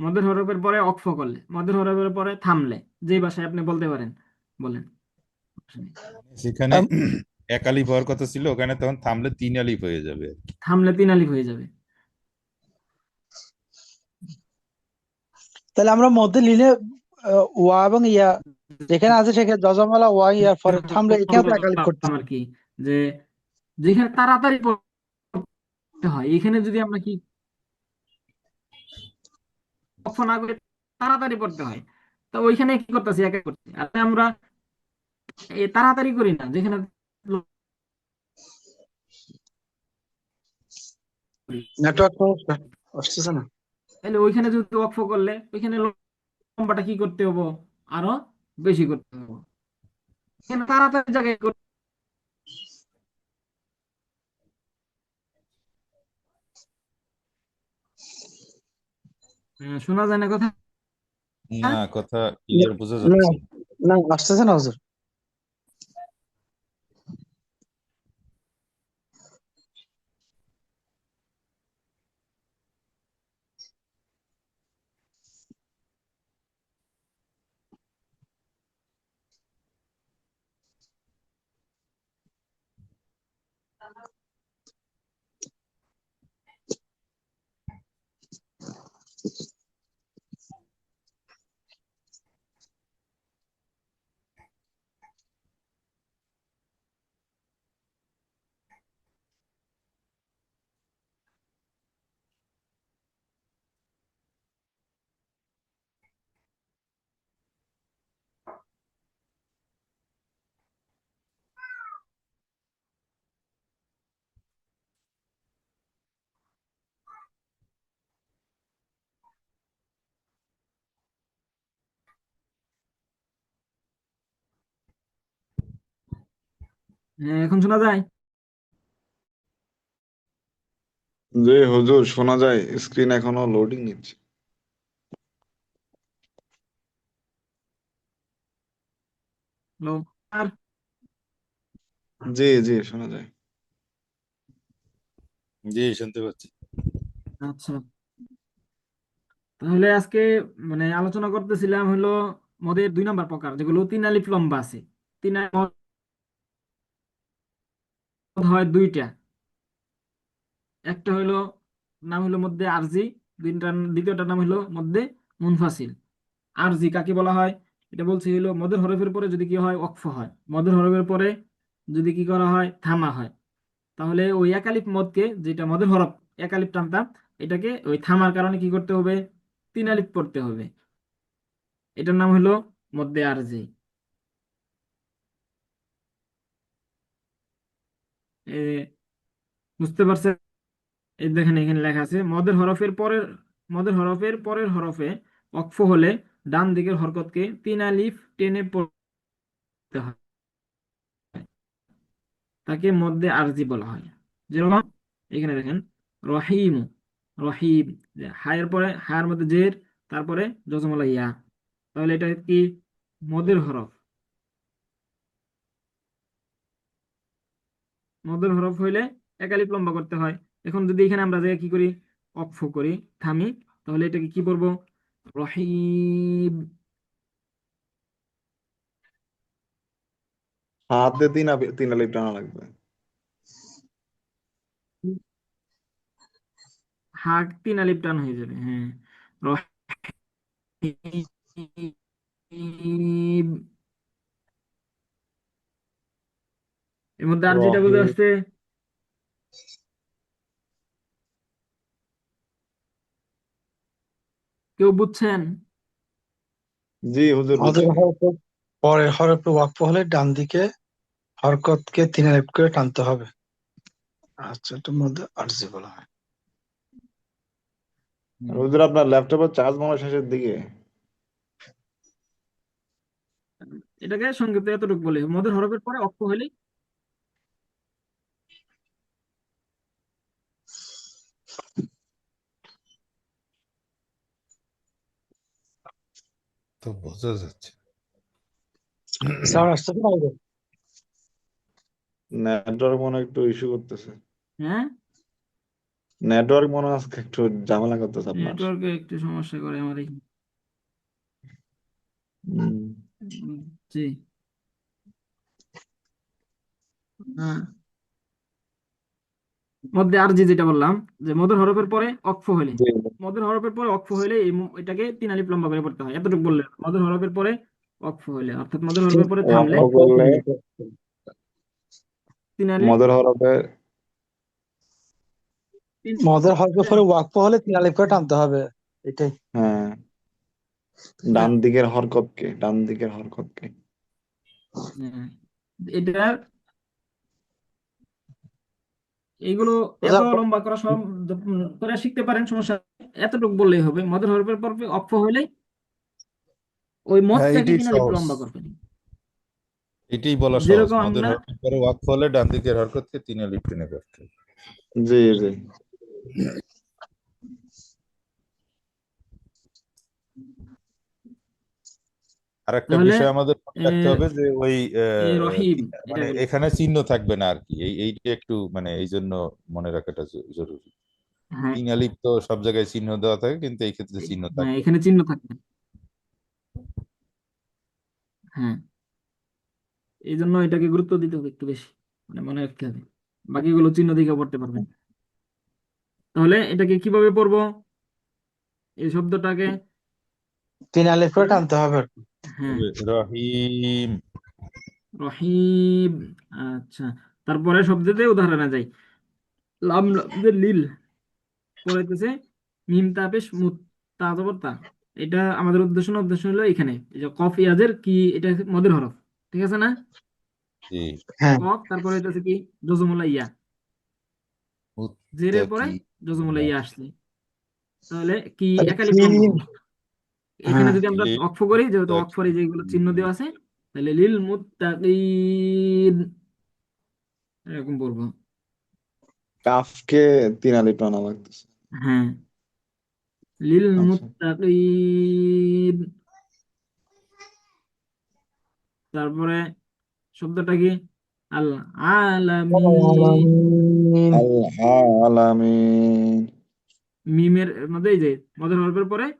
মদের হরফের পরে অক্ফ করলে, মদের হরফের পরে থামলে, যেই ভাষায় আপনি বলতে পারেন বলেন, সমস্যা নেই। সেখানে আম, এক আলিফ হওয়ার কথা ছিল, ওখানে তখন থামলে তিন আলিফ হয়ে যাবে। থামলে 3 আলিফ হয়ে যাবে। তাহলে আমরা মধ্যে নিলে ওয়া এবং ইয়া যেখানে আছে সেখানে যজমালা ওয়া ইয়ার পরে থামলে এখানে তো এক আলিফ করতে বললাম হবে। আর কি, যে যেখানে তাড়াতাড়ি পড়তে হয়, এখানে যদি আমরা কি অক্ষ না করে তাড়াতাড়ি পড়তে হয়, তো ওইখানে কি করতেছি, একা করছি। আর আমরা তাড়াতাড়ি করি না, যেখানে নেটওয়ার্ক আসতেছে না। তাহলে ওইখানে যদি ওয়াকফ করলে ওইখানে লম্বাটা কি করতে হবো, আরো বেশি করতে হবে। এখানে তাড়াতাড়ি জায়গায় শোনা যায় না কথা। না, কথা ক্লিয়ার বোঝা না যাচ্ছে না। না আসতেছে না হুজুর। এখন শোনা যায়? জি হুজুর, শোনা যায়, স্ক্রিন এখনো লোডিং নিচ্ছে। হ্যালো? আর জি জি, শোনা যায়। জি, শুনতে পাচ্ছি। আচ্ছা, তাহলে আজকে মানে আলোচনা করতেছিলাম হলো মদের 2 নম্বর প্রকার, যেগুলো 3 আলিফ লম্বা আছে। মদ হয় 2টা। একটা হইলো নাম হলো মধ্যে আরজি, দ্বিতীয়টার নাম হলো মধ্যে মুনফাসিল। আরজি কাকে বলা হয়? এটা বলছি হলো মদের হরফের পরে যদি কি হয়, ওয়াকফ হয়। মদের হরফের পরে যদি কি করা হয়, থামা হয়, তাহলে ওই একালিফ মদকে, যেটা মদের হরফ একালিফ টানতাম, এটাকে ওই থামার কারণে কি করতে হবে, 3 আলিফ পড়তে হবে। এটার নাম হলো মধ্যে আরজি। এ, বুঝতে পারছেন? এই দেখেন এখানে লেখা আছে মদের হরফের পরের হরফে ওয়াকফ হলে ডান দিকের হরকতকে 3 আলিফ টেনে পড়তে হয়, তাকে মধ্যে আরজি বলা হয়। যেরকম এখানে দেখেন, রহিম, রহিম, যে হায়ের পরে, হায়ের মধ্যে জের, তারপরে জজমলা ইয়া, তাহলে এটা কি মদের হরফ। মদের হরফ হইলে একালিফ লম্বা করতে হয়। এখন যদি এখানে আমরা যে কি করি, অক্ফ করি, থামি, তাহলে এটাকে কি বলবো, রহিম। হাত দিয়ে তিন আলিফ টানা লাগবে। হা 3 আলিফ টান হয়ে যাবে, হ্যাঁ। রহিম, এর মধ্যে আর যেটা বোঝা রহিম। আসছে, কেউ বুঝছেন? জি হুজুর, আমাদের বুঝছি। হরফের পরের হরফে ওয়াকফ হলে ডান দিকে হরকতকে 3 আলিফ করে টানতে হবে। আচ্ছা, এটার মধ্যে আরজি বলা হয়। আর হুম। হুজুর, আপনার ল্যাপটপের চার্জ মনে হয় শেষের দিকে। এটাকে সংক্ষিপ্ত এতটুকু বলে, মদের হরফের পরে অক্ষ হলে, তো বোঝা যাচ্ছে। স্যার আসতেছে না হুজুর? নেটওয়ার্ক মনে হয় একটু ইস্যু করতেছে। হ্যাঁ, নেটওয়ার্ক মনে হয় আজকে একটু ঝামেলা করতেছে আপনার। নেটওয়ার্কে একটু সমস্যা করে আমার এখানে। হুম। জি, হ্যাঁ। মধ্যে আর যে যেটা বললাম, যে মদের হরফের পরে অক্ফ হলে, জি। মদের হরফের পরে অক্ফ হলে এটাকে 3 আলিফ লম্বা করে পড়তে হয়, এতটুকু বললে। মদের হরফের পরে অক্ফ হলে, অর্থাৎ মদের হরফের পরে থামলে ওয়াকফ করলে 3 আলিফ, মদের হরফে। তিন, মদের হরফের পরে ওয়াকফ হলে 3 আলিফ করে টানতে হবে, এটাই। হ্যাঁ, ডান দিকের হরকতকে। হ্যাঁ, এটার এইগুলো এত হুজুর লম্বা করা সব করে শিখতে পারেন, সমস্যা নেই। এতটুকু বললেই হবে, মদের হরফের পর অক্ষ হইলেই ওই হ্যাঁ, মদটাকে এটাই তিন আলিফ সহজ, লম্বা করবেন। এটাই বলা সহজ। যেরকম মদের আমরা হরফের পরে ওয়াকফ হলে ডান দিকের হরকতকে 3 আলিফ টেনে পড়তে হবে। জি জি। আর একটা তাহলে বিষয় আমাদের মনে রাখতে হবে যে ওই এই রহিম এটা মানে গেল। এখানে চিহ্ন থাকবে না আর কি, এইটা একটু মানে এই জন্য মনে রাখাটা জরুরি। হ্যাঁ 3 আলিফ তো সব জায়গায় চিহ্ন দেওয়া থাকে, কিন্তু এই ক্ষেত্রে চিহ্ন হ্যাঁ, থাকবে না। এখানে চিহ্ন থাকবে। হ্যাঁ, এই জন্য এটাকে গুরুত্ব দিতে হবে একটু বেশি, মানে মনে রাখতে হবে। বাকিগুলো চিহ্ন দিকে পড়তে পারবেন। তাহলে এটাকে কিভাবে পড়বো এই শব্দটাকে? 3 আলিফ করে হুম, টানতে হবে। হ্যাঁ, রহিম। রহিম। আচ্ছা, তারপরে শব্দতে উদাহরণে যাই। লাম লাম লিল পড়াইতেছে, মিম তা পেশ মুত, তা জবর তা। এটা আমাদের উদ্দেশ্য হলো এখানে এই যে কফ ইয়াজের কি, এটা মদের হরফ, ঠিক আছে না? জি। হ্যাঁ। কফ, তারপরে হইতেছে কি জজমুল্লাহ ইয়া, জেরের পরে মুত্তাকি। জজমুল্লাহ ইয়া আসছে। তাহলে কি তাহলে একালিপ লম্বা তিন। হবে। এখানে হ্যাঁ। যদি আমরা লিল অক্ষ করি, যেহেতু অক্ষরে মুত্তাকিন। যেগুলো চিহ্ন দেওয়া আছে, তাহলে লিল মুত্তাকিন এরকম বলবো। কাফকে 3 আলিফ টানা লাগতেছে। হ্যাঁ, লিল আচ্ছা। মুত্তাকিন। তারপরে শব্দটা কি? আল আলামিন। আলামিন। আল আলামিন। মিমের মধ্যে এই যে মদের হরফের পরে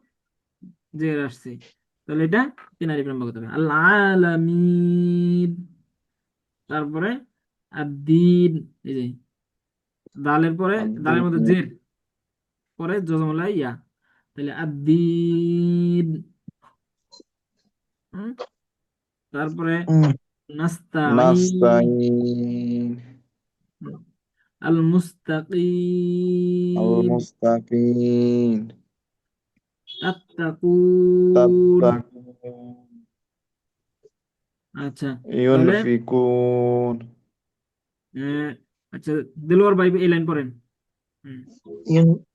জের আসছে, তাহলে এটা তিন আলিফ লম্বা করতে হবে, আল আলামিন। তারপরে আদ্দিন, এই যে দালের পরে, দালের মধ্যে আদ-দ্বীন। জের, পরে জজমলা ইয়া, তাহলে আদ্দিন। হুম? তারপরে হুম। নাস্তাঈন, নাস্তাইন। আল আল মুস্তাকিম, মুস্তাকিন। তাত্তাকুন। তাত্তাকুন। আচ্ছা, তাহলে ইউনফিকুন। আহ, আচ্ছা, দিলওয়ার ভাই এই লাইন পড়েন। হুম,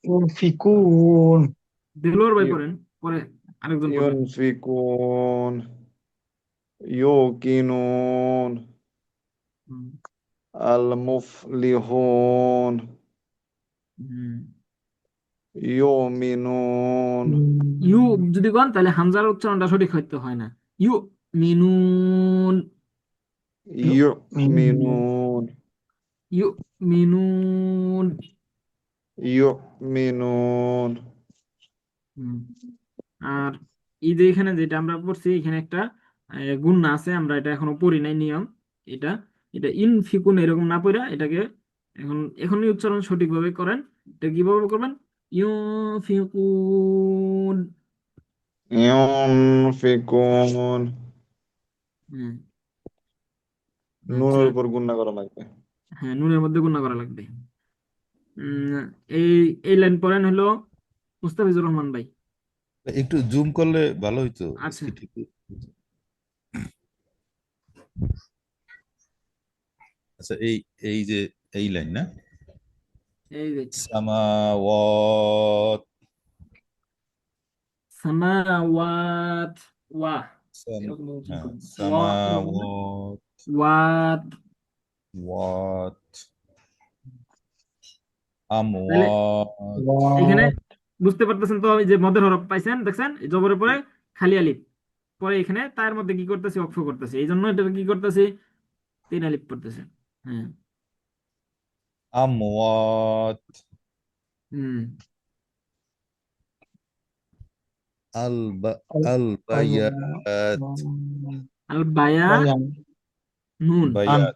ইউনফিকুন। দিলওয়ার ভাই ইউ- পড়েন, পরে আরেকজন পড়বেন। ইউনফিকুন। ইউকিনুন। হুম, আল মুফলিহুন। হুম। ইউমিনুন। ইউ যদি কন তাহলে হামজার উচ্চারণটা সঠিক হইতে হয় না। ইউ মিনুন, ইউমিনুন। ইউ মিনুন। ইউমিনুন। হুম। আর এই যে এখানে যেটা আমরা পড়ছি, এখানে একটা গুণনা আছে, আমরা এটা এখনো পড়ি নাই নিয়ম। এটা এটা ইনফিকুন এরকম না পড়া এটাকে এখন এখনই উচ্চারণ সঠিকভাবে করেন। এটা কিভাবে করবেন? ইউফিকুন। ইউনফিকুন। হুম, আচ্ছা। নুনের উপর গুণনা করা লাগবে। হ্যাঁ, নুনের মধ্যে গুণনা করা লাগবে। উম, এই এই লাইন পড়েন হলো মুস্তাফিজুর রহমান ভাই। একটু জুম করলে ভালো হইতো আচ্ছা, স্ক্রিনটা। আচ্ছা, এই এই যে এই লাইন না, এই যে সামাওয়াত। সামাওয়াত, ওয়া সাম- এরকম উচ্চারণ হ্যাঁ, করবেন, ওয়া এরকম না, সামাওয়াত। ওয়াত। ওয়াত। তাহলে আমওয়াত। এখানে বুঝতে পারতেছেন তো, এই যে মদের হরফ পাইছেন, দেখছেন এই জবরের পরে খালি আলিফ, পরে এখানে তার মধ্যে কি করতেছি, অক্ষ করতেছি, এই জন্য এটা কি করতেছি, তিন আলিফ পড়তেছে। হ্যাঁ। আমওয়াত। হুম। আল আল- আল আল- বায়াত। আল বায়া বায়ান। নুন, আন। বায়াত।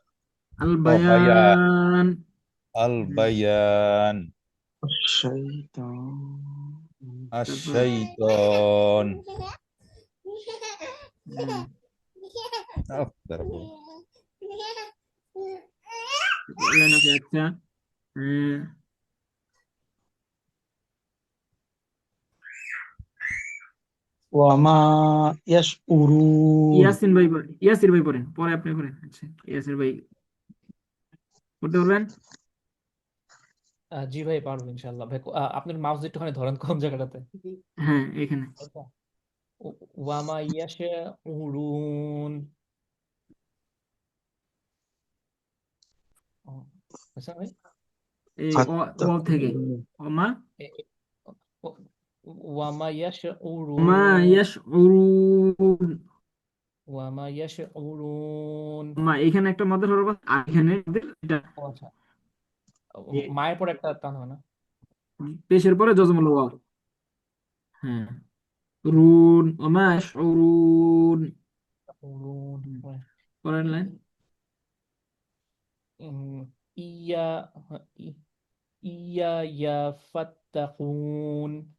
আল ও বায়াত। বায়ান। আল হুম, বায়ান। শাইতান। তারপরে আশ-শাইতান। হুম, তারপর এই লাইন আছে, আচ্ছা। হ্যাঁ, ওয়ামা ইয়াশউরুন। ইয়াসিন ভাই ইয়াসির ভাই পড়েন, পরে আপনি পড়েন। আচ্ছা, ইয়াসির ভাই পড়তে পারবেন? জি ভাই, পারবো ইনশাল্লাহ ভাই। আপনার মাউস একটুখানি ধরেন কোন জায়গাটাতে। হ্যাঁ, এখানে। এটা ওয়ামা ইয়াশাউরুন। ও, আচ্ছা ভাই। এই ওয়াও থেকে ফাত্তাকুন। ওমা এ- এ- ও- ওয়ামা ওমা ইয়াশাউরুন। ইয়াশউরুন। ওয়ামা ইয়াশউরুন। মা এখানে একটা মদের হরফ আছে, আর এখানে এটা ও আচ্ছা, মায়ের পর একটা টান হয় না? পেশের পরে জজমুল ওয়াও। হ্যাঁ, রুন ওমা ইয়াশউরুন। উরুন। পরের লাইন। ই- উম, ইয়া ই- ইয়া ইয়া ফাত্তাকুন।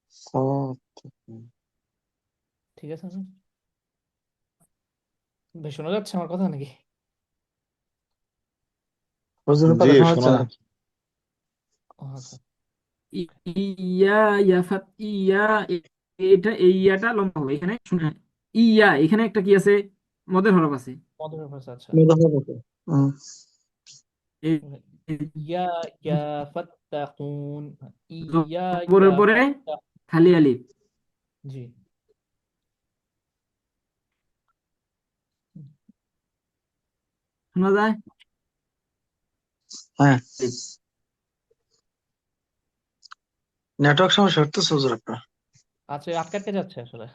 ফাত্তাকুন। ঠিক আছে ভাই? ভাই শোনা যাচ্ছে আমার কথা নাকি? হুজুরের জি কথা শোনা যাচ্ছে শোনা না। যাচ্ছে। ও আচ্ছা। ইয়া ইয়া ইয়া এটা এই ইয়াটা লম্বা হবে এখানে, শুনে। ইয়া এখানে একটা কি আছে, মদের হরফ আছে। মধুর ভাষা, আচ্ছা। হুম। এই ইয়া ইয়া ফাত্তাকুন। ইয়া ইয়া জবরের পরে ফাত্তাকুন। খালি আলিফ। জি। শোনা যায়? হ্যাঁ, আলিফ। নেটওয়ার্ক সমস্যা হচ্ছে হুজুর আপনার। আচ্ছা, আটকে আটকে যাচ্ছে আসলে।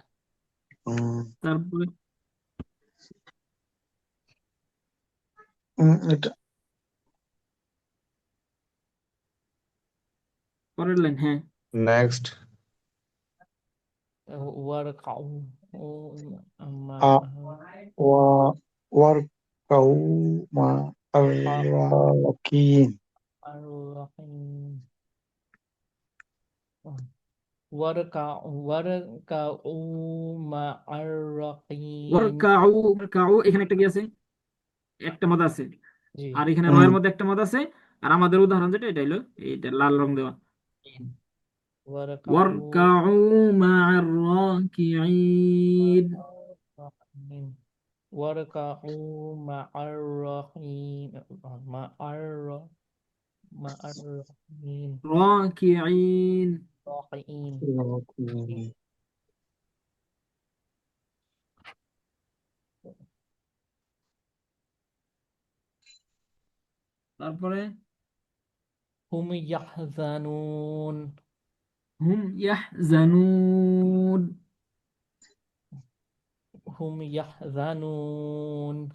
হুম, তারপরে এটা পরের লাইন। হ্যাঁ, নেক্সট। ওয়ার কাউ ও মা আ ওয়া ওয়ার কাউ মা আল্লাকিন। আর ওয়ার কাউ মা আর রাকিন। ওয়ারকাউ। ওয়ারকাউ এখানে একটা কি আছে, একটা মদ আছে। জি। আর এখানে হুম, রয়ের মধ্যে একটা মদ আছে। আর আমাদের উদাহরণ যেটা, এটা হলো এইটা লাল রং দেওয়া। ওয়ার কাউ ওয়ারকাউ মা'আর রাকিঈন। واركعوا مع الراحين. مع مع الراحين. রাকিঈন। راحين. তারপরে هم يحزنون. হুম ইয়াহজানুন। هم يحزنون.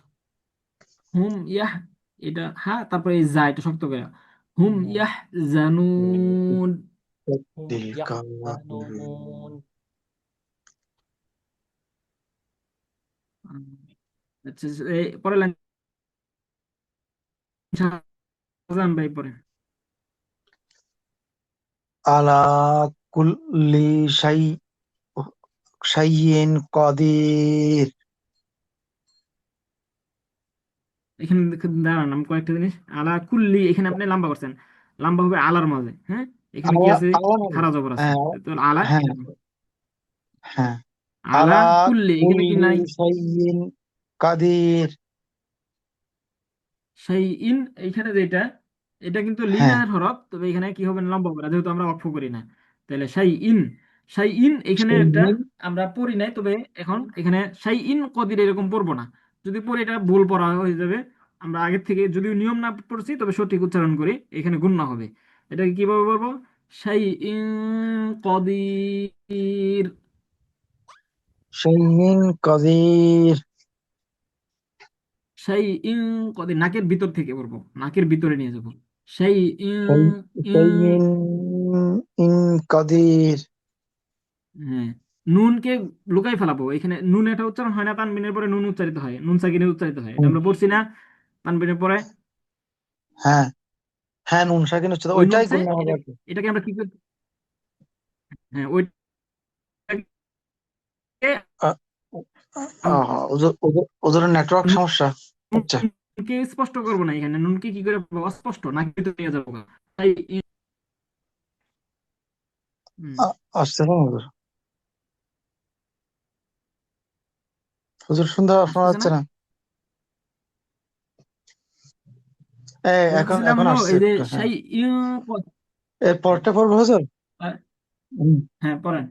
হুম ইয়াহ, এটা হ্যাঁ, তারপরে এই যা, এটা শক্ত করে। হুম ইয়াহজানুন। هم تلك الأمم. يحزنون. আচ্ছা, এই পরের লাইন শাহজাহান ভাই পরে। على كل شيء شيء قدير. এখানে দাঁড়ান, আমি কয়েকটা জিনিস। আলা কুল্লি এখানে আপনি লম্বা করছেন, লম্বা হবে আলার মাঝে। হ্যাঁ, এখানে কি على আছে, على খারা জবর আছে। হ্যাঁ, তো আলা হ্যাঁ, এরকম। হ্যাঁ। আলা على কুল্লি كل এখানে কি নাই, شيء قدير. সেই ইন এইখানে যেটা, এটা কিন্তু হ্যাঁ, লিনের হরফ, তবে এখানে কি হবে না, লম্বা হবে না, যেহেতু আমরা অক্ষ করি না। তাহলে সেই ইন, সেই ইন এখানে একটা شيء আমরা পড়ি নাই, তবে এখন এখানে সেই ইন কদির এরকম পড়বো না। যদি পড়ি এটা ভুল পড়া হয়ে যাবে। আমরা আগের থেকে যদিও নিয়ম না পড়ছি, তবে সঠিক উচ্চারণ করি, এখানে গুণনা হবে। এটাকে কিভাবে বলবো, সেই ইন কদির। شيء قدير. সেই ইন কদির নাকের ভিতর থেকে পড়বো, নাকের ভিতরে নিয়ে যাবো। সেই ইন ইন شيء قدير. হ্যাঁ, নুনকে লুকাই ফেলাবো। এখানে নুন এটা উচ্চারণ হয় না, তানবিনের পরে নুন উচ্চারিত হয়, নুন সাকিনে উচ্চারিত হয়, এটা হুম, আমরা পড়ছি না তানবিনের পরে। হ্যাঁ, হ্যাঁ, নুন সাকিন হচ্ছে তো, ওই নুন ওইটাই সে গুণ হবে এটা, আর কি। এটাকে আমরা কি করি, হ্যাঁ ওইটাকে আ- ওদের ওদের ওদের নেটওয়ার্ক সমস্যা হচ্ছে। নুনকে স্পষ্ট করবো না, এখানে নুনকে কি করে বলবো? অস্পষ্ট নাকি ভিতরে নিয়ে যাবো। তাই হুম, আসছে না হুজুর? হুজুর শোনা আসতেছে যাচ্ছে না। না। এখন বলতেছিলাম এখন হলো আসছে এই যে একটু, হ্যাঁ। সেই এর পরটা পড়বো হুজুর। আহ, হুম, হ্যাঁ পড়েন।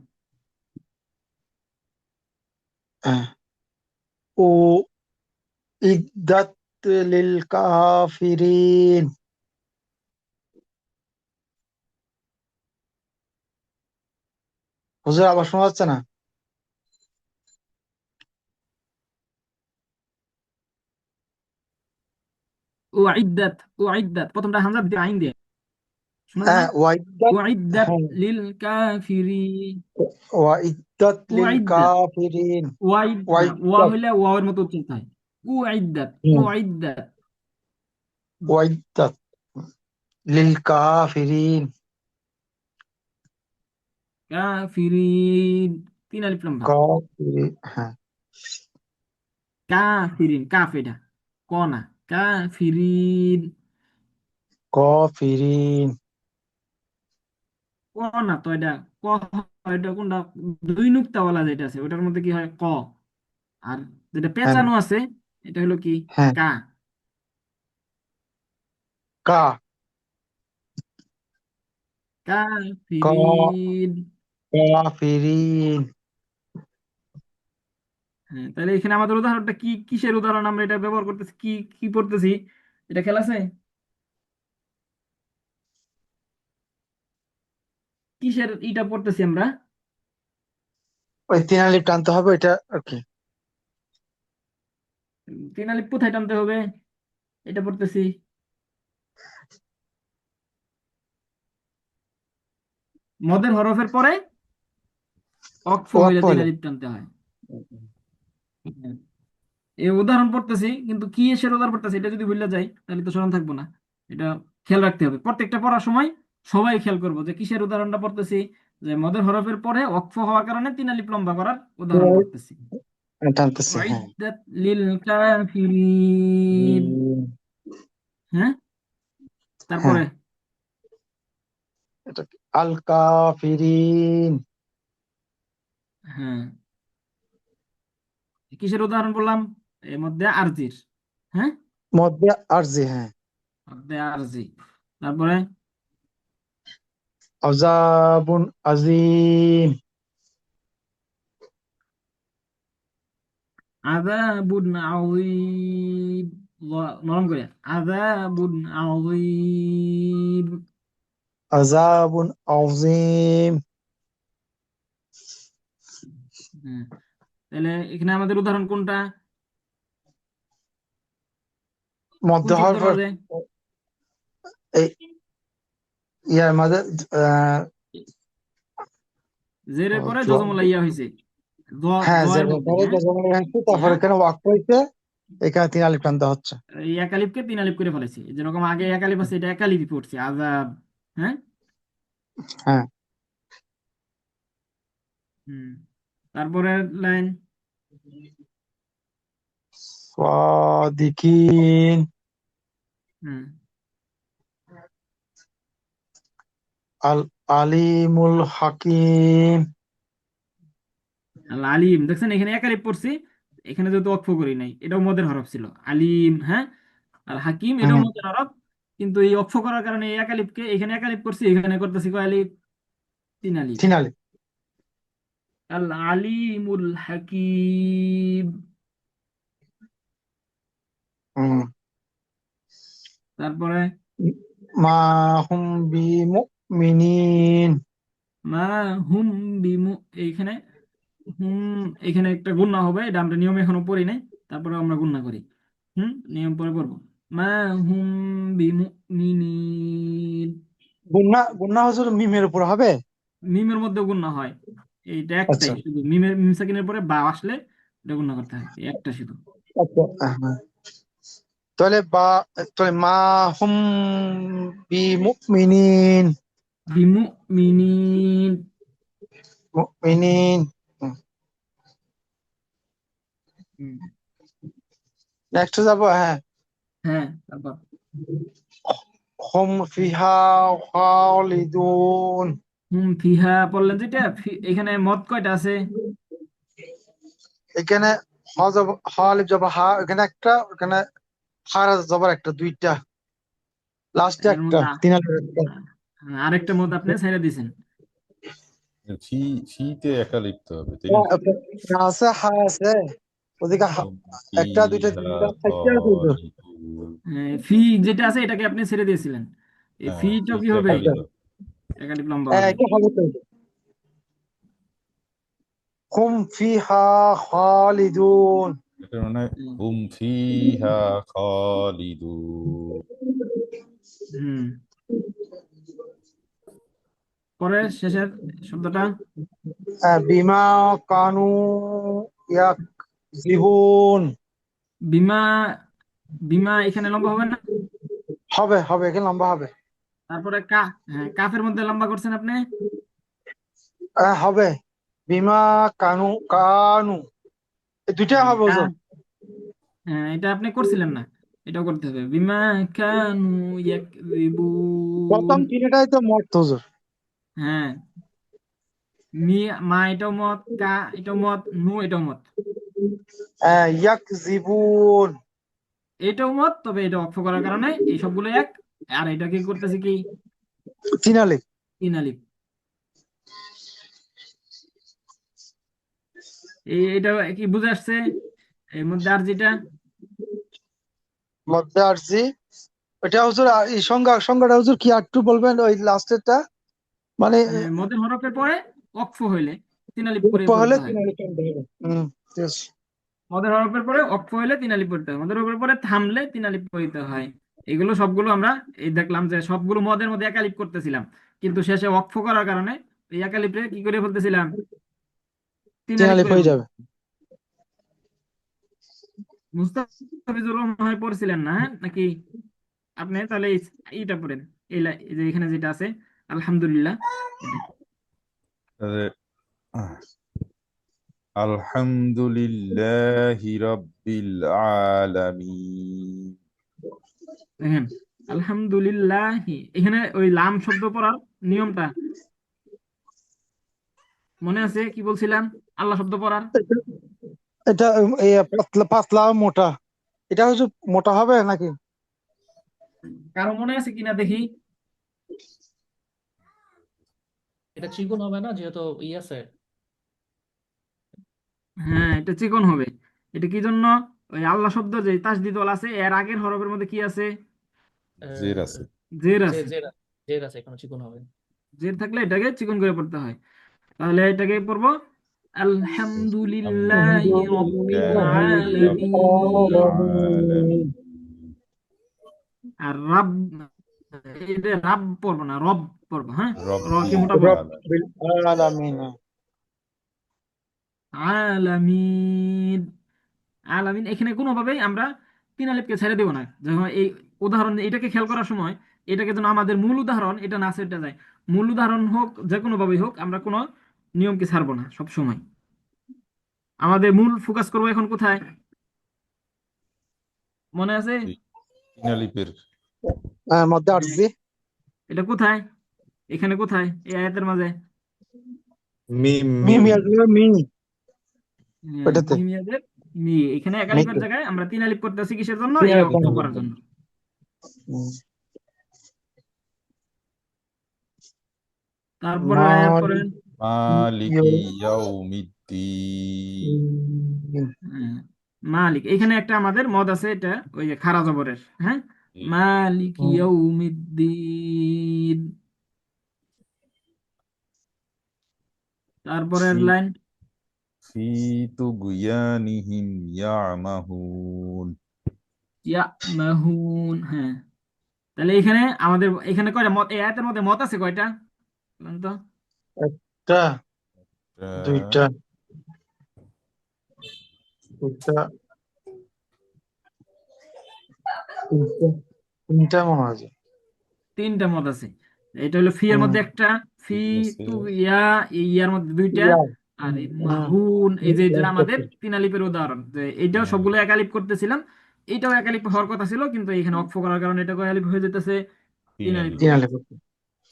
হ্যাঁ। ও ইদ্দাত লিল কাফিরিন। হুজুর আবার শোনা যাচ্ছে না? উইদ্দাত, উইদ্দাত প্রথমটা হামজা দ্বিতীয় আইন দিয়ে, শোনা যায় না? হ্যাঁ, ওয়াইদ্দাত। উইদ্দাত হ্যাঁ, লিল কাফিরিন। ওয়াইদ্দাত লিল উইদ্দাত, কাফিরিন। ওয়াইদ না, ওয়া ওয়াইদ্দাত। হইলে ওয়াওয়ের মতো উচ্চারিত হয়। উইদ্দাত, হুম, উইদ্দাত ওয়াইদ্দাত লিল কাফিরিন। কাফিরিন, তিন আলিফ লম্বা। কাফিরিন, হ্যাঁ। কাফিরিন, কাফ এটা, ক না, কাফিরিন। কাফিরিন। ক না তো এটা, ক হয় এটা কোনটা? দুই নুক্তাওয়ালা যেটা আছে ওটার মধ্যে কি হয়? ক। আর যেটা হ্যাঁ, পেঁচানো আছে এটা হলো কি? হ্যাঁ। কা। কা। কা। কাফিরিন। কাফিরিন। হ্যাঁ, তাহলে এখানে আমাদের উদাহরণটা কি, কিসের উদাহরণ আমরা এটা ব্যবহার করতেছি, কি কি পড়তেছি? এটা খেয়াল আছে? কিসের এটা পড়তেছি আমরা? ওই তিন আলিফ টানতে হবে এটা আর কি। তিন আলিফ কোথায় টানতে হবে? এটা পড়তেছি মদের হরফের পরে অক্ফ ওয়াক হইলে তিন বলে। আলিফ টানতে হয়। হ্যাঁ। এই উদাহরণ পড়তেছি কিন্তু কি এসের উদাহরণ পড়তেছি এটা যদি ভুলে যাই তাহলে তো স্মরণ থাকবো না। এটা খেয়াল রাখতে হবে প্রত্যেকটা পড়ার সময়। সবাই খেয়াল করবো যে কিসের উদাহরণটা পড়তেছি। যে মদের হরফের পরে অক্ফ হওয়ার কারণে তিন আলিফ লম্বা করার উদাহরণ পড়তেছি। টানতেছে, হ্যাঁ। উইদ্দাত লিল কাফিরিন। হুম, হ্যাঁ, হ্যাঁ। তারপরে এটা কি? আল কাফিরিন। হ্যাঁ, কিসের উদাহরণ বললাম? এর মধ্যে আরজির। হ্যাঁ, মধ্যে আরজি, হ্যাঁ। মধ্যে আরজি। তারপরে আযাবুন আযীম। আযাবুন আযীম, নরম করে, আযাবুন আযীম। আযাবুন আযীম। হ্যাঁ, তাহলে এখানে আমাদের উদাহরণ কোনটা? কোন মধ্যে শব্দের হরফ মাঝে? এই ইয়ার মাঝে। আহ, জেরের পরে জ- জজমলা ইয়া হয়েছে, হ্যাঁ, জয়ের যেটা মধ্যে। পরে হ্যাঁ, তারপর ইয়া, এখানে ওয়াক হইতে, এখানে তিন আলিফ টানতে হচ্ছে। এই এক আলিফকে তিন আলিফ করে ফেলেছি, যেরকম আগে এক আলিফ আছে এটা এক আলিফই পড়ছে, আযাব। হ্যাঁ। হ্যাঁ। হুম, তারপরে লাইন। সাদিকিন। হুম, আল আলিমুল হাকিম। আল আলিম, দেখছেন এখানে এক আলিফ পড়ছি, এখানে যেহেতু অক্ফ করি নাই, এটাও মদের হরফ ছিল আলিম। হ্যাঁ, আর হাকিম এটাও হুম, মদের হরফ, কিন্তু এই অক্ফ করার কারণে এই এক আলিফকে এখানে এক আলিফ করছি, এখানে করতেছি কয় আলিফ? তিন আলিফ। তিন আলিফ। আল আলিমুল হাকিম। হুম। তারপরে মা হুম বিমুমিনিন। মা হুম বিমু, এইখানে হুম, এখানে একটা গুণনা হবে, এটা আমরা নিয়ম এখনো পড়ি নাই, তারপরে আমরা গুণনা করি। নিয়ম পরে পড়বো। মা হুম বিমুমিনিন। গুন্না গুন্না হুজুর মিমের উপর হবে? মিমের মধ্যে গুণনা হয়, এইটা আচ্ছা, একটাই শুধু, মিমের মিম সাকিনের পরে বা আসলে এটা গুণনা করতে হয়, এই একটা শুধু। আচ্ছা। হ্যাঁ। তাহলে তাহলে মা হুম বিমুমিনিন। বিমুমিনিন। মুমিনিন। হুম, নেক্সট যাবো, হ্যাঁ। হ্যাঁ, তারপর হুম ফিহা খালিদুন। ফিহা বললেন যেটা, এখানে মদ কয়টা আছে? এখানে হ আলিফ জবর হা, এখানে একটা, এখানে জবর একটা, দুইটা। লাস্টে এর একটা মধ্যে তিন আলিফ একটা। আরেকটা মত আপনি ছেড়ে দিয়েছেন। ফি, ফিতে একা লিখতে হবে তাই না? আছে হা আছে, ওদিকে হুম, একটা দুইটা ফিহা তিনটা চারটা আছে হুজুর। খালিদুন। ফি যেটা আছে এটাকে আপনি ছেড়ে দিয়েছিলেন, এই হ্যাঁ, ফিটাও কি ফিতে হবে, খালিদ। একাধিক লম্বা হবে। এটা হবে তো। হুম ফিহা খালিদুন। এটা মানে হুম। হুম ফিহা খালিদুন। হুম। পরে শেষের শব্দটা বিমা কানু ইয়াকজিবুন। বিমা, বিমা এখানে লম্বা হবে না। হবে হবে, এখানে লম্বা হবে। তারপরে হ্যাঁ, কাফের মধ্যে লম্বা করছেন আপনি। হবে বিমা কানু কানু, এই দুইটাই হ্যাঁ, হবে হুজুর। হ্যাঁ এটা আপনি করছিলেন না, এটাও করতে হবে, বিমা কানু ইয়াকযিবুন। প্রথম তিনটাই তো মত হুজুর। হ্যাঁ, মি, মা এটাও মত, কা এটাও মত, নু এটাও মত, ইয়াকজিবুন। এটাও মত, তবে এটা অক্ষ করার কারণে এই সবগুলো এক। আর এটা কি করতেছে কি, তিন আলিফ। তিন আলিফ। এটা কি বুঝে আসছে এর মধ্যে আর যেটা মধ্যে আরজি, এটা হুজুর এই সংজ্ঞাটা হুজুর কি একটু বলবেন, ওই লাস্টেরটা মানে মদের হরফের পরে অক্ফ হইলে তিন আলিফ করে হলে পড়তে হয়। তিন আলিফ টানতে হবে। ঠিক আছে। মদের হরফের পরে অক্ফ হইলে তিন আলিফ পড়তে হয়, মদের হরফের পরে থামলে তিন আলিফ পড়তে হয়। এগুলো সবগুলো আমরা এই দেখলাম যে সবগুলো মদের মধ্যে এক আলিফ করতেছিলাম, কিন্তু শেষে অক্ফ করার কারণে এই এক আলিফে কি করে ফেলতেছিলাম, তিন তিন আলিফ আলিফ করে হয়ে যাবে। ফেলতেছিলাম। মুস্তাফিজুর রহমান পড়ছিলেন না, হ্যাঁ নাকি? আপনি তাহলে এইটা পড়েন, এই যে এখানে যেটা আছে আলহামদুলিল্লাহ, এটা। আলহামদুলিল্লাহি রাব্বিল আলামিন। দেখেন আলহামদুলিল্লাহ, এখানে ওই লাম শব্দ পড়ার নিয়মটা মনে আছে কি বলছিলাম, আল্লাহ শব্দ পড়ার। এটা এই পাতলা পাতলা মোটা, এটা হুজুর মোটা হবে নাকি? কারো মনে আছে কিনা দেখি। এটা চিকন হবে না যেহেতু আছে। হ্যাঁ এটা চিকন হবে। এটা কি জন্য, ওই আল্লাহ শব্দ যে তাসদিদ ওয়ালা আছে এর আগের হরফের মধ্যে কি আছে, জের আছে। জের জে আছে। জের জের আছে, এখানে চিকন হবে। জের থাকলে এটাকে চিকন করে পড়তে হয়। তাহলে এটাকে পড়বো আলহামদুলিল্লাহি রাব্বিল আলহামদুলিল্লাহি রাব্বিল আলামিন। আলামিন। আর রাব, এটা রাব পড়বো না, রব পড়বো। হ্যাঁ, র কি রব্বিল মোটা পড়বো। আলামিন। রব্বিল আলামিন। আলামিন, আলামিন এখানে কোনোভাবেই আমরা তিন আলিফকে ছেড়ে দেবো না। যখন এই উদাহরণ এটাকে খেয়াল করার সময়, এটাকে যেন আমাদের মূল উদাহরণ এটা না সেটা যায়, মূল উদাহরণ হোক যে কোনো ভাবেই হোক, আমরা কোনো নিয়মকে ছাড়বো না সব সময়। আমাদের মূল ফোকাস করবো এখন কোথায়, মনে আছে? এই তিন আলিফের মধ্যে হ্যাঁ, আরজি। এটা কোথায়, এখানে কোথায় এই আয়াতের মাঝে? মিম মিম মিম। ইয়াজুর মি, হ্যাঁ, ওটাতে মিমিয়াদের মি, এখানে এক আলিফের মিতে জায়গায় আমরা তিন আলিফ করতেছি কিসের জন্য, তিন এই আলিফ অক্ষ টানতে করার হবে। জন্য। হুম। তারপরে আয়াত মালিক পড়েন। মালিকি ইয়াউমিদ্দিন। হ্যাঁ, মালিক এখানে একটা আমাদের মদ আছে, এটা ওই যে খারা জবরের। হ্যাঁ, মালিক ইয়াউমিদ্দিন। তারপরের ফি, লাইন ফি তুগয়ানিহিম ইয়ামাহুন। ইয়ামাহুন। হ্যাঁ, তাহলে এখানে আমাদের এখানে কয়টা মত, এই আয়াতের মধ্যে মত আছে কয়টা বলেন তো? একটা আহ, দুইটা দুইটা তিনটা, তিনটা মনে হয় যে। তিনটা মত আছে। এটা হলো ফি এর হুম। মধ্যে একটা, ফি ঠিক আছে। তু ইয়া, এই ইয়ার মধ্যে দুইটা। ইয়া। আর এই হুম। মাহুন, এই যে যেটা আমাদের লাস্ট তিন আলিফের উদাহরণ, যে এইটাও হুম, সবগুলো এক আলিফ করতেছিলাম, এটাও এক আলিফ হওয়ার কথা ছিল, কিন্তু এখানে অক্ফ করার কারণে এটা কয় আলিফ হয়ে যেতেছে, তিন তিন আলিফ আলিফ। তিন হয়ে আলিফ। গেছে।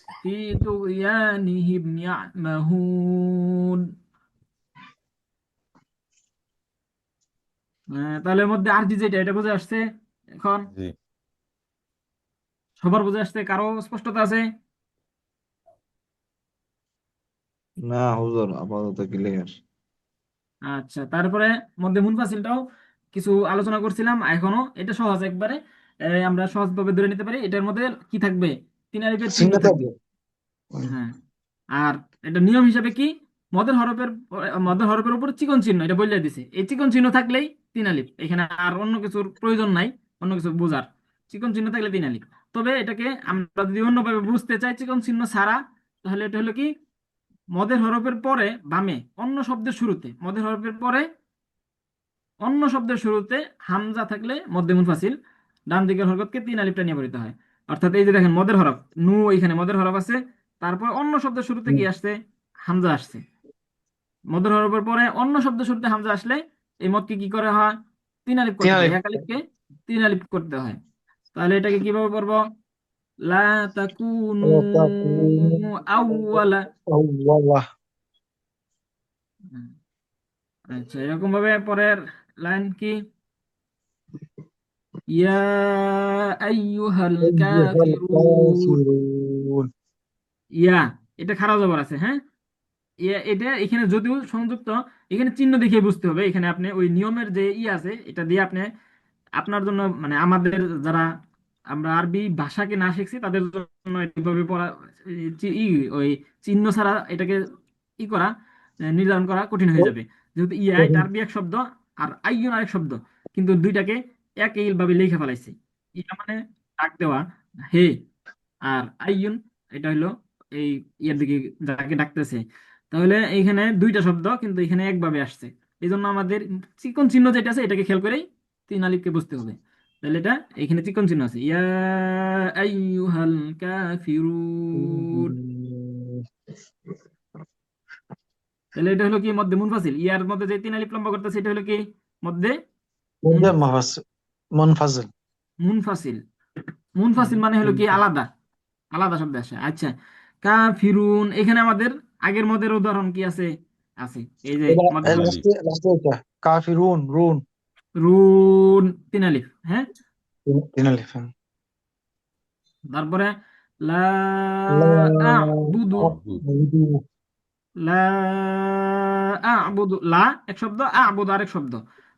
ফি তুগয়ানিহিম ইয়ামাহুন। তাহলে এর মধ্যে আর যেটা, এটা বুঝে আসছে এখন? জি। সবার বুঝে আসছে? কারো স্পষ্টতা আছে? না হুজুর, আপাতত ক্লিয়ার। আচ্ছা, তারপরে মধ্যে মুনফাসিলটাও কিছু আলোচনা করছিলাম, এখনো এটা সহজ একবারে। আমরা সহজভাবে ধরে নিতে পারি, এটার মধ্যে কি থাকবে? তিন আলিফের চিহ্ন চিহ্ন থাকবে। থাকবে। হুম। হ্যাঁ। আর এটা নিয়ম হিসাবে কি, মদের হরফের উপর চিকন চিহ্ন, এটা বলে দিছে, এই চিকন চিহ্ন থাকলেই তিন আলিফ, এখানে আর অন্য কিছুর প্রয়োজন নাই, অন্য কিছু বোঝার। চিকন চিহ্ন থাকলে তিন আলিফ। তবে এটাকে আমরা যদি অন্যভাবে বুঝতে চাই চিকন চিহ্ন ছাড়া, তাহলে এটা হলো কি, মদের হরফের পরে বামে অন্য শব্দের শুরুতে, মদের হরফের পরে অন্য শব্দের শুরুতে হামজা থাকলে মধ্যে মুনফাসিল, ডান দিকের হরকতকে তিন আলিফটা নিয়ে পড়িতে হয়। অর্থাৎ এই যে দেখেন মদের হরফ নু, এখানে মদের হরফ আছে, তারপর অন্য শব্দের শুরুতে কি আসছে? হামজা আসছে। মদের হরফের পরে অন্য শব্দের শুরুতে হামজা আসলে এই মদকে কি করে হয়? তিন আলিফ তিন করতে হয়, আলিফ। এক আলিফকে তিন আলিফ করতে হয়। তাহলে এটাকে কিভাবে পড়বো? লা তাকুনু আউওয়ালা। আল্লাহ। আচ্ছা, এরকম ভাবে পরের লাইন কি, ইয়া আইয়ুহাল আইয়ুহাল কাফিরুন। কাফিরুন। ইয়া, এটা খাড়া জবর আছে, হ্যাঁ। এটা এখানে যদিও সংযুক্ত, এখানে চিহ্ন দেখে বুঝতে হবে, এখানে আপনি ওই নিয়মের যে আছে এটা দিয়ে আপনি আপনার জন্য, মানে আমাদের যারা আমরা আরবি ভাষাকে না শিখছি তাদের জন্য এইভাবে পড়া, ওই চিহ্ন ছাড়া এটাকে করা, নির্ধারণ করা কঠিন হয়ে যাবে। যেহেতু ইয়া এটা আরবি এক শব্দ, আর আইয়ুন আরেক শব্দ, কিন্তু দুইটাকে একই ভাবে লিখে ফেলাইছে। ইয়া মানে ডাক দেওয়া, হে। আর আইয়ুন এটা হলো এই ইয়ার দিকে যাকে ডাকতেছে। তাহলে এইখানে দুইটা শব্দ কিন্তু এখানে একভাবে আসছে, এই জন্য আমাদের চিকন চিহ্ন যেটা আছে এটাকে খেয়াল করেই তিন আলিফকে বুঝতে হবে। তাহলে এটা এখানে চিকন চিহ্ন আছে, ইয়া আইয়ুহাল কাফিরুন। তাহলে এটা হলো কি মধ্যে মুনফাসিল, ইয়ার মধ্যে যে তিন আলিফ লম্বা করতেছে এটা হলো কি মধ্যে মধ্যে মুনফাসিল। মুনফাসিল। মুনফাসিল, মুনফাসিল মানে হলো কি আলাদা, আলাদা শব্দ আসে। আচ্ছা, কাফিরুন, এখানে আমাদের আগের মদের উদাহরণ কি আছে? আছে, এই যে এটা মদের হরফ আলিফ। লাস্টে লাস্টে এটা কাফিরুন রুন। রুন, তিন আলিফ, হ্যাঁ। তিন আলিফ, হ্যাঁ। তারপরে লা লা আ'বুদু, বুদ। আ'বুদু। লা আ'বুদু, লা এক শব্দ, আ'বুদু আরেক শব্দ।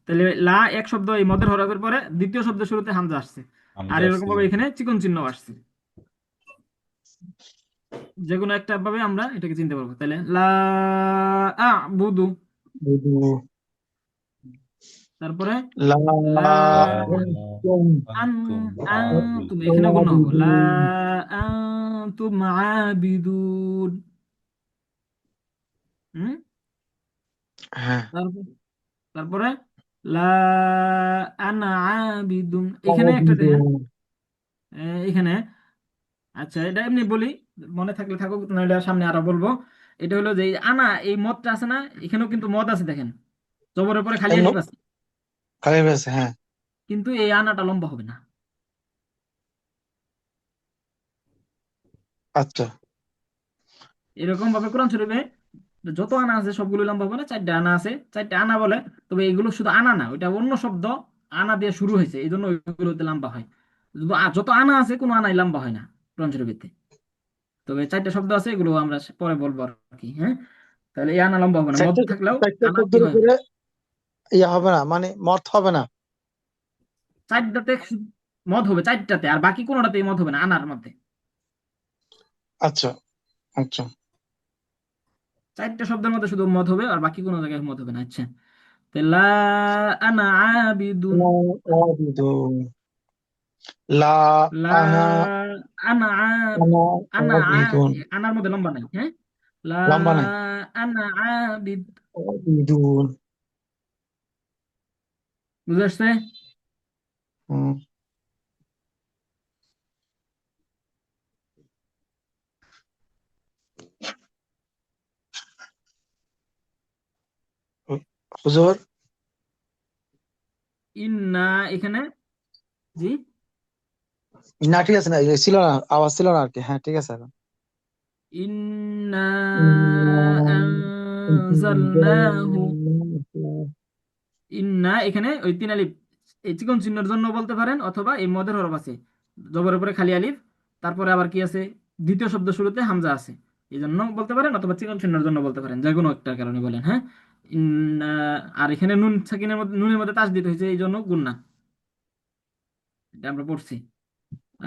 তাহলে লা এক শব্দ, এই মদের হরফের পরে দ্বিতীয় শব্দের শুরুতে হামজা আসছে, আর হামজা এরকম আসছে। ভাবে এখানে চিকন চিহ্ন আসছে। যে কোনো একটা ভাবে আমরা এটাকে চিনতে পারবো। তাহলে লা আ'বুদু, বুদু। তারপরে লা লা লা আনতুম আন আনতুম আনতুম, আবিদুন। এখানে গুণ হবো, লা আবিদুন। আনতুম আবিদুন। হুম। হ্যাঁ। তারপর তারপরে লা আনা আবিদুন, এখানে একটা দেখেন, আবিদুন। এখানে, আচ্ছা এটা এমনি বলি, মনে থাকলে থাকুক, নাহলে সামনে আরো বলবো। এটা হলো যে এই আনা, এই মদটা আছে না, এখানেও কিন্তু মদ আছে দেখেন, জবরের পরে খালি আলিফ আছে, খালি আছে, হ্যাঁ। কিন্তু এই আনাটা লম্বা হবে না। আচ্ছা। এরকম ভাবে কোরআন শরীফে যত আনা আছে সবগুলো লম্বা হবে না, চারটা আনা আছে, চারটা আনা বলে। তবে এগুলো শুধু আনা না, ওইটা অন্য শব্দ আনা দিয়ে শুরু হয়েছে, এই জন্য ওইগুলোতে লম্বা হয়। যত আনা আছে কোনো আনাই লম্বা হয় না কোরআন শরীফেতে। তবে চারটা শব্দ আছে, এগুলো আমরা পরে বলবো আর কি, হ্যাঁ। তাহলে এই আনা লম্বা হবে না, মদ চারটে থাকলেও চারটে আনা কি শব্দের হয়? উপরে ইয়া হবে না, মানে মত হবে না। চারটাতে মদ হবে, চারটাতে, আর বাকি কোনোটাতেই মদ হবে না আনার মধ্যে। আচ্ছা। আচ্ছা। চারটা শব্দের মধ্যে শুধু মদ হবে, আর বাকি কোনো জায়গায় মদ হবে না। আচ্ছা, লা আনা আবিদুন, লা আবিদুন। লা লা আনা আনা আনা আনা আবিদুন। আনার মধ্যে লম্বা নাই, হ্যাঁ। লা লম্বা নাই। আনা আবিদ, আবিদুন। বুঝে আসছে? হুম। হুজুর। ইন্না, এখানে, জি, না ঠিক আছে, না ইয়ে ছিল না, আওয়াজ ছিল না আর কি। হ্যাঁ ঠিক আছে এখন। ইন্না ইন্না আনজালনাহু, ইন্না এখানে ওই তিন আলিফ, এই চিকন চিহ্নের জন্য বলতে পারেন, অথবা এই মদের হরফ আছে জবরের উপরে খালি আলিফ, তারপরে আবার কি আছে, দ্বিতীয় শব্দ শুরুতে হামজা আছে, এই জন্য বলতে পারেন, অথবা চিকন চিহ্নের জন্য বলতে পারেন, যে কোনো একটার কারণে বলেন, হ্যাঁ। ইন্না, আর এখানে নুন সাকিনের মধ্যে, নুনের মধ্যে তাসদিদ হয়েছে, এই জন্য গুন্না, এটা আমরা পড়ছি।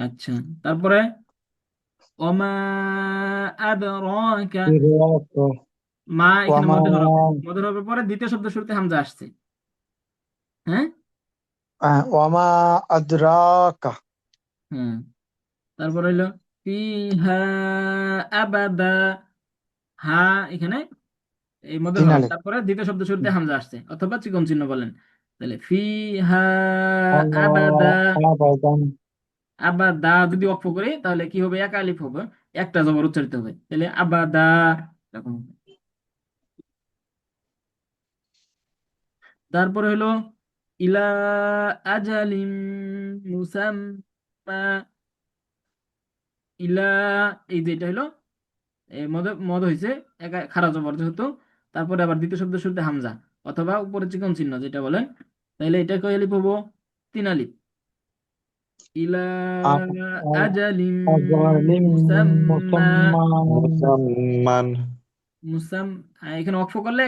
আচ্ছা, তারপরে ওমা আদরাকা, মা এখানে ওয়ামা মধ্যে হরফ, মধ্যে হরফের পরে দ্বিতীয় শব্দ শুরুতে হামজা আসছে, হ্যাঁ। ওয়ামা আদরাকা হ্যাঁ, তারপর হইলো ফিহা আবাদা, হা এখানে এই মধ্যে তিন হরফ, আলিফ। তারপরে দ্বিতীয় শব্দ শুরুতে হামজা আসছে, অথবা চিকন চিহ্ন বলেন। তাহলে ফিহা আবাদা, আবাদান আবাদা যদি অক্ষ করি তাহলে কি হবে, এক আলিফ হবে, একটা জবর উচ্চারিত হবে, তাহলে আবাদা, এরকম হবে। তারপরে হলো ইলা আজালিম মুসাম্মা, ইলা, এই যে এটা হলো মদ মদ হয়েছে, একা খারা জবর যেহেতু, তারপরে আবার দ্বিতীয় শব্দ শুরুতে হামজা, অথবা উপরে চিকন চিহ্ন যেটা বলেন, তাহলে এটা কয় আলিফ হবো, তিন আলিফ। ইলা আজালিম আজালিম মুসাম্মা, মুসাম্মা মুসাম্মান মুসাম, এখানে অক্ষ করলে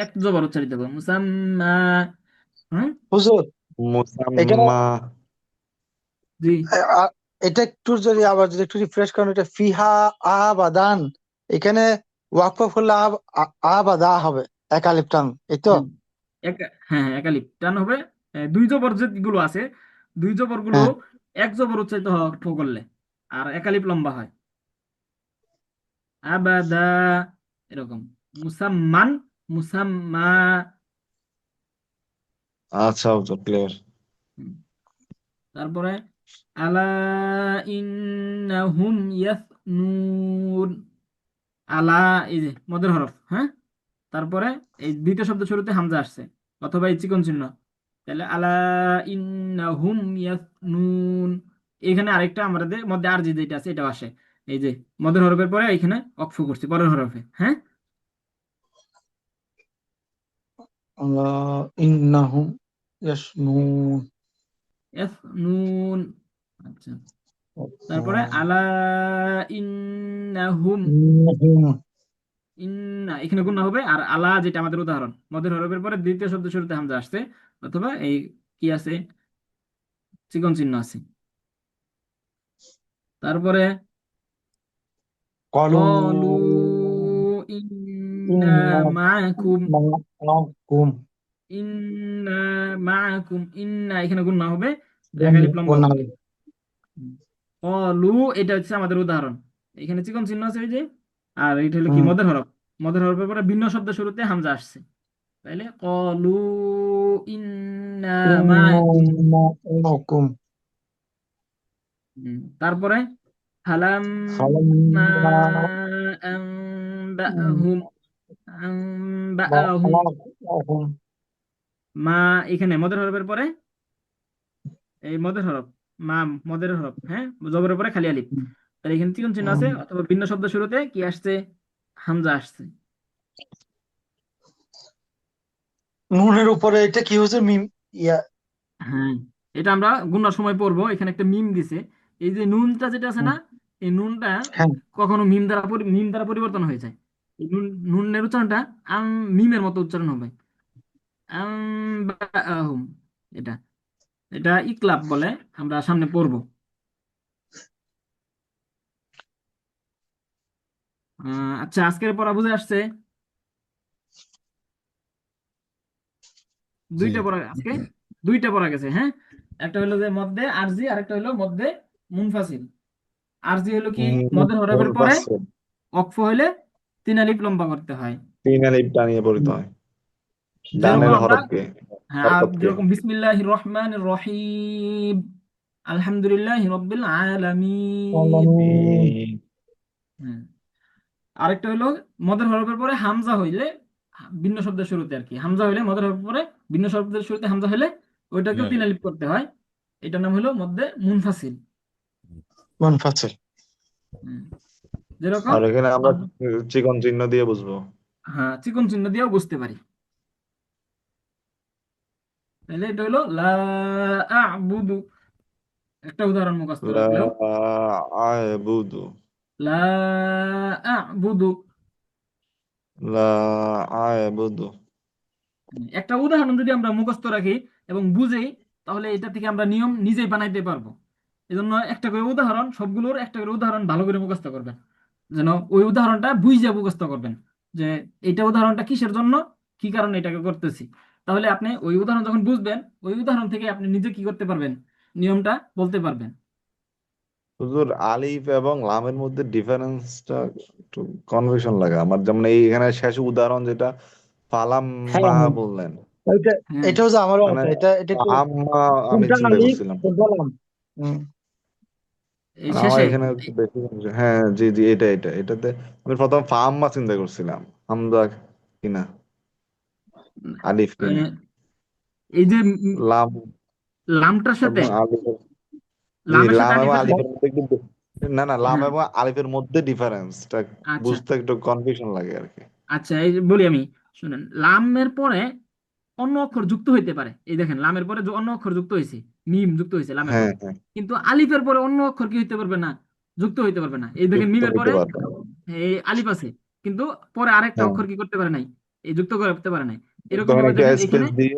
এক জবর উচ্চারিত হবে, মুসাম্মা। হ্যাঁ, হুজুর এখানে মুসাম্মা জি। আ- এটা একটু যদি আবার যদি একটু রিফ্রেশ করেন, এটা ফিহা আবাদান, এখানে ওয়াকফ হলে আবাদা হবে, এক আলিফ টান, এই তো। হুম, এক, হ্যাঁ হ্যাঁ, একালিপ টান হবে। দুই জবর যেগুলো আছে, দুই জবর গুলো হ্যাঁ, এক জবর উচ্চারিত করলে, আর একালিপ লম্বা হয়, আবাদা, এরকম। মুসাম্মান, মুসাম্মা। আচ্ছা হুজুর ক্লিয়ার। হুম, তারপরে আলা ইন্নাহুম ইয়াসনুন, আলা, এই যে মদের হরফ, হ্যাঁ। তারপরে এই দ্বিতীয় শব্দ শুরুতে হামজা আসছে, অথবা এই চিকন চিহ্ন, তাহলে আলা ইন্নাহুম ইয়াসনুন, এখানে আরেকটা আমাদের মধ্যে আর যে যেটা আছে এটা আসে, এই যে মদের হরফের পরে এখানে অক্ফ করছি পরের হরফে, হ্যাঁ। ইন্নাহুম ইয়াসনুন। ইয়াসনুন, আচ্ছা। তারপরে আলা ইন্নাহুম, ইন্নাহুম ইন্না এখানে গুণা হবে, আর আলা যেটা আমাদের উদাহরণ, মদের হরফের পরে দ্বিতীয় শব্দ শুরুতে হামজা আসছে, অথবা এই কি আছে, চিকন চিহ্ন আছে। তারপরে ক্বালু ক্বালু ইন্না ইন্না মাআকুম, মাআকুম। ইন্না মাআকুম, ইন্না এখানে গুণা হবে, এক গুণ- আলিফ লম্বা গুণা। হবে। ক্বালু, এটা হচ্ছে আমাদের উদাহরণ, এখানে চিকন চিহ্ন আছে ওই যে, আর এটা হলো কি হুম। মদের হরফ, মদের হরফের পরে ভিন্ন শব্দ শুরুতে হামজা আসছে, তাইলে ক্বালু ইন্না ইন্না মাআকুম। মাআকুম। তারপরে ফালাম্মা ফালাম্মা আনবাআহুম, আনবাআহুম, বা'আহুম। মা এখানে মদের হরফের পরে এই মদের হরফ, মা মদের হরফ, হ্যাঁ, জবরের পরে খালি আলিফ, তাহলে এখানে চিকন চিহ্ন আছে, অথবা ভিন্ন শব্দ শুরুতে কি আসছে, হামজা আসছে। নুনের উপরে এটা কি হচ্ছে, মিম, ইয়া। হ্যাঁ, এটা আমরা গুণার সময় পড়বো, এখানে একটা মিম দিছে, এই যে নুনটা যেটা আছে না, এই নুনটা হ্যাঁ, কখনো মিম দ্বারা পরিবর্তন হয়ে যায়, এই নুনের উচ্চারণটা আম, মিমের মতো উচ্চারণ হবে, আম, এটা, এটা ইকলাব বলে, আমরা সামনে পড়বো। আচ্ছা, আজকের পড়া বুঝে আসছে, জি। দুইটা পড়া আজকে, দুইটা পড়া গেছে, হ্যাঁ। একটা হলো যে মধ্যে আরজি, আর একটা হলো মধ্যে মুনফাসিল। আরজি হলো কি, মধ্যে হরফের পরে মুনফাসিল অক্ফ হইলে তিন আলিফ লম্বা করতে হয়, তিন আলিফ টানিয়ে পড়িতে হয় যেরকম ডানের আমরা, হরফকে, হ্যাঁ, হরকতকে। যেরকম বিসমিল্লাহির রহমানির রহিম, আলহামদুলিল্লাহি রাব্বিল আলামিন। আলামিন। হ্যাঁ, আরেকটা হলো মদের হরফের পরে হামজা হইলে, ভিন্ন শব্দের শুরুতে আর কি, হামজা হইলে মদের হরফের পরে ভিন্ন শব্দের শুরুতে হামজা হইলে ওইটাকেও তিন আলিফ করতে হয়, এটার নাম হলো মধ্যে মুনফাসিল। মুনফাসিল। হুম, যেরকম আর এখানে আমরা মদ- চিকন চিহ্ন দিয়ে বুঝবো। হ্যাঁ, চিকন চিহ্ন দিয়েও বুঝতে পারি, তাহলে এটা হলো লা আ'বুদু, একটা উদাহরণ মুখস্থ লা রাখলেও। আ'বুদু লা আ'বুদু। লা আ'বুদু একটা উদাহরণ যদি আমরা মুখস্থ রাখি এবং বুঝি, তাহলে এটা থেকে আমরা নিয়ম নিজেই বানাইতে পারবো। এজন্য একটা করে উদাহরণ, সবগুলোর একটা করে উদাহরণ ভালো করে মুখস্থ করবেন, যেন ওই উদাহরণটা বুঝে মুখস্থ করবেন যে এইটা উদাহরণটা কিসের জন্য, কি কারণে এটাকে করতেছি। তাহলে আপনি ওই উদাহরণ যখন বুঝবেন, ওই উদাহরণ থেকে আপনি নিজে কি করতে পারবেন, নিয়মটা বলতে পারবেন। হুজুর আলিফ এবং লামের মধ্যে ডিফারেন্সটা একটু কনফিউশন লাগে আমার, যেমন এইখানে শেষ উদাহরণ যেটা হ্যাঁ ফালাম্মা হ্যাঁ, বললেন, এটা হ্যাঁ, এটা হচ্ছে আমারও মানে আছে, এটা একটু আম্মা আমি কোনটা চিন্তা আলিফ করছিলাম। কোনটা লাম। হুম। এই মানে আমার শেষে এখানে একটু বেশি confusion। হ্যাঁ জি জি, এটাতে আমি প্রথম ফাম্মা চিন্তা করছিলাম, হামজা কিনা, আলিফ কিনা। আহ, এই যে লাম লামটার সাথে, এবং আলিফের, জি লামের সাথে লাম এবং আলিফের সাথে। আলিফের মধ্যে একটু না না, লাম হ্যাঁ, এবং আলিফের মধ্যে ডিফারেন্সটা আচ্ছা বুঝতে একটু কনফিউশন লাগে আর কি। আচ্ছা, এই যে বলি আমি, শুনেন, লামের পরে অন্য অক্ষর যুক্ত হইতে পারে। এই দেখেন, লামের পরে যে অন্য অক্ষর যুক্ত হয়েছে, মিম যুক্ত হয়েছে লামের হ্যাঁ পরে, হ্যাঁ, কিন্তু আলিফের পরে অন্য অক্ষর কি হইতে পারবে না, যুক্ত হইতে পারবে না। এই দেখেন, যুক্ত মিমের হইতে পরে পারবে। এই আলিফ আছে, কিন্তু পরে আরেকটা হ্যাঁ, অক্ষর কি করতে পারে নাই, এই যুক্ত করতে পারে নাই। এরকম তখন ভাবে একটা দেখেন এখানে। স্পেস দিয়ে,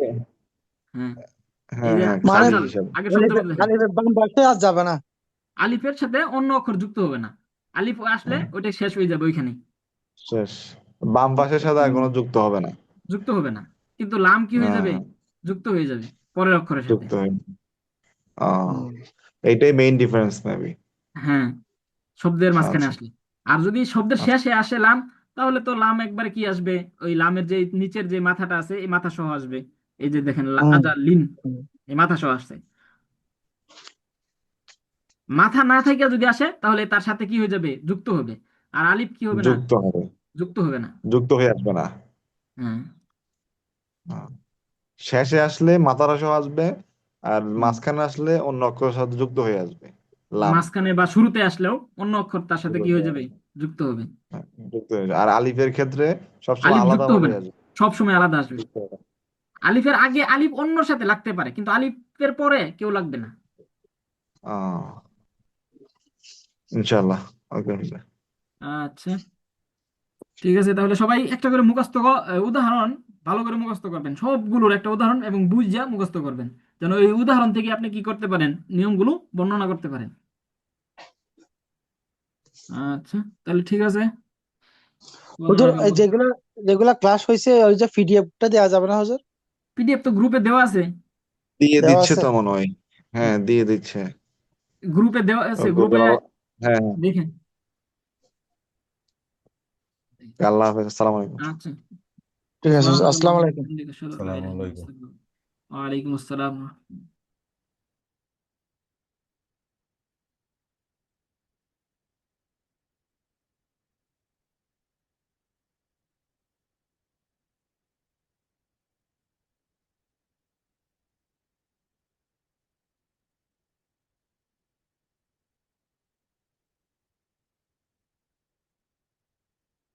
হ্যাঁ, এই হ্যাঁ যে হ্যাঁ, মানে খালি সাজাল, হিসাবে। আগের শব্দটা দেখেন, আলিফের বাম পাশে আর যাবে না। আলিফের সাথে অন্য অক্ষর যুক্ত হবে না। আলিফ আসলে হ্যাঁ, ওইটা শেষ হয়ে যাবে ওইখানে, শেষ। বাম পাশের সাথে আর কোনো যুক্ত হবে না। যুক্ত হবে না। কিন্তু লাম কি হয়ে যাবে, হ্যাঁ, যুক্ত হয়ে যাবে পরের অক্ষরের সাথে। যুক্ত হয়। আহ হুম। এইটাই মেইন ডিফারেন্স মেবি। হ্যাঁ, শব্দের মাঝখানে আচ্ছা আসলে। আর যদি শব্দের আচ্ছা। শেষে আসে লাম, তাহলে তো লাম একবারে কি আসবে, ওই লামের যে নিচের যে মাথাটা আছে, এই মাথা সহ আসবে। এই যে দেখেন, হুম। আজার লিন, হুম। এই মাথা সহ আসছে। মাথা না থেকে যদি আসে, তাহলে তার সাথে কি হয়ে যাবে, যুক্ত হবে। আর আলিফ কি হবে না, যুক্ত হবে, যুক্ত হবে না। যুক্ত হয়ে আসবে না। হ্যাঁ। আহ, শেষে আসলে মাথার সহ আসবে, আর হুম। মাঝখানে আসলে অন্য অক্ষরের সাথে যুক্ত হয়ে আসবে, লাম। মাঝখানে বা শুরুতে আসলেও অন্য অক্ষর তার সাথে কি হয়ে যাবে, যুক্ত হবে। হ্যাঁ, যুক্ত হয়ে যাবে। আর আলিফের ক্ষেত্রে সবসময় আলিফ আলাদা যুক্ত হবে ভাবে না, আসবে। সব সময় আলাদা আসবে। যুক্ত হবে। আলিফের আগে আলিফ অন্যর সাথে লাগতে পারে, কিন্তু আলিফের পরে কেউ লাগবে না। আহ ইনশাল্লাহ। ওকে। আচ্ছা, ঠিক আছে, তাহলে সবাই একটা করে উদাহরণ ভালো করে মুখস্থ করবেন, সবগুলোর একটা উদাহরণ, এবং বুঝিয়া মুখস্থ করবেন, যেন এই উদাহরণ থেকে আপনি কি করতে পারেন, নিয়মগুলো বর্ণনা করতে পারেন। আচ্ছা, তাহলে ঠিক আছে। হুজুর এই যেগুলা যেগুলা ক্লাস হয়েছে ওই যে পিডিএফটা দেওয়া যাবে না হুজুর? পিডিএফ তো গ্রুপে দেওয়া আছে। দিয়ে দেওয়া দিচ্ছে আছে। তো মনে হয়। হ্যাঁ দিয়ে দিচ্ছে। গ্রুপে দেওয়া আছে, গ্রুপে গুগল। হ্যাঁ হ্যাঁ। দেখেন। আল্লাহ হাফেজ, আসসালামু আলাইকুম। আচ্ছা, ঠিক আছে হুজুর, সুবহানাকাল্লাহ, আসসালামু আলাইকুম। বিহামদিকা, আশহাদু আল্লা আসসালামু ইলাহা ইল্লাল্লাহ, আলাইকুম। আস্তাগফিরুল্লাহ। ওয়া আলাইকুম আসসালাম।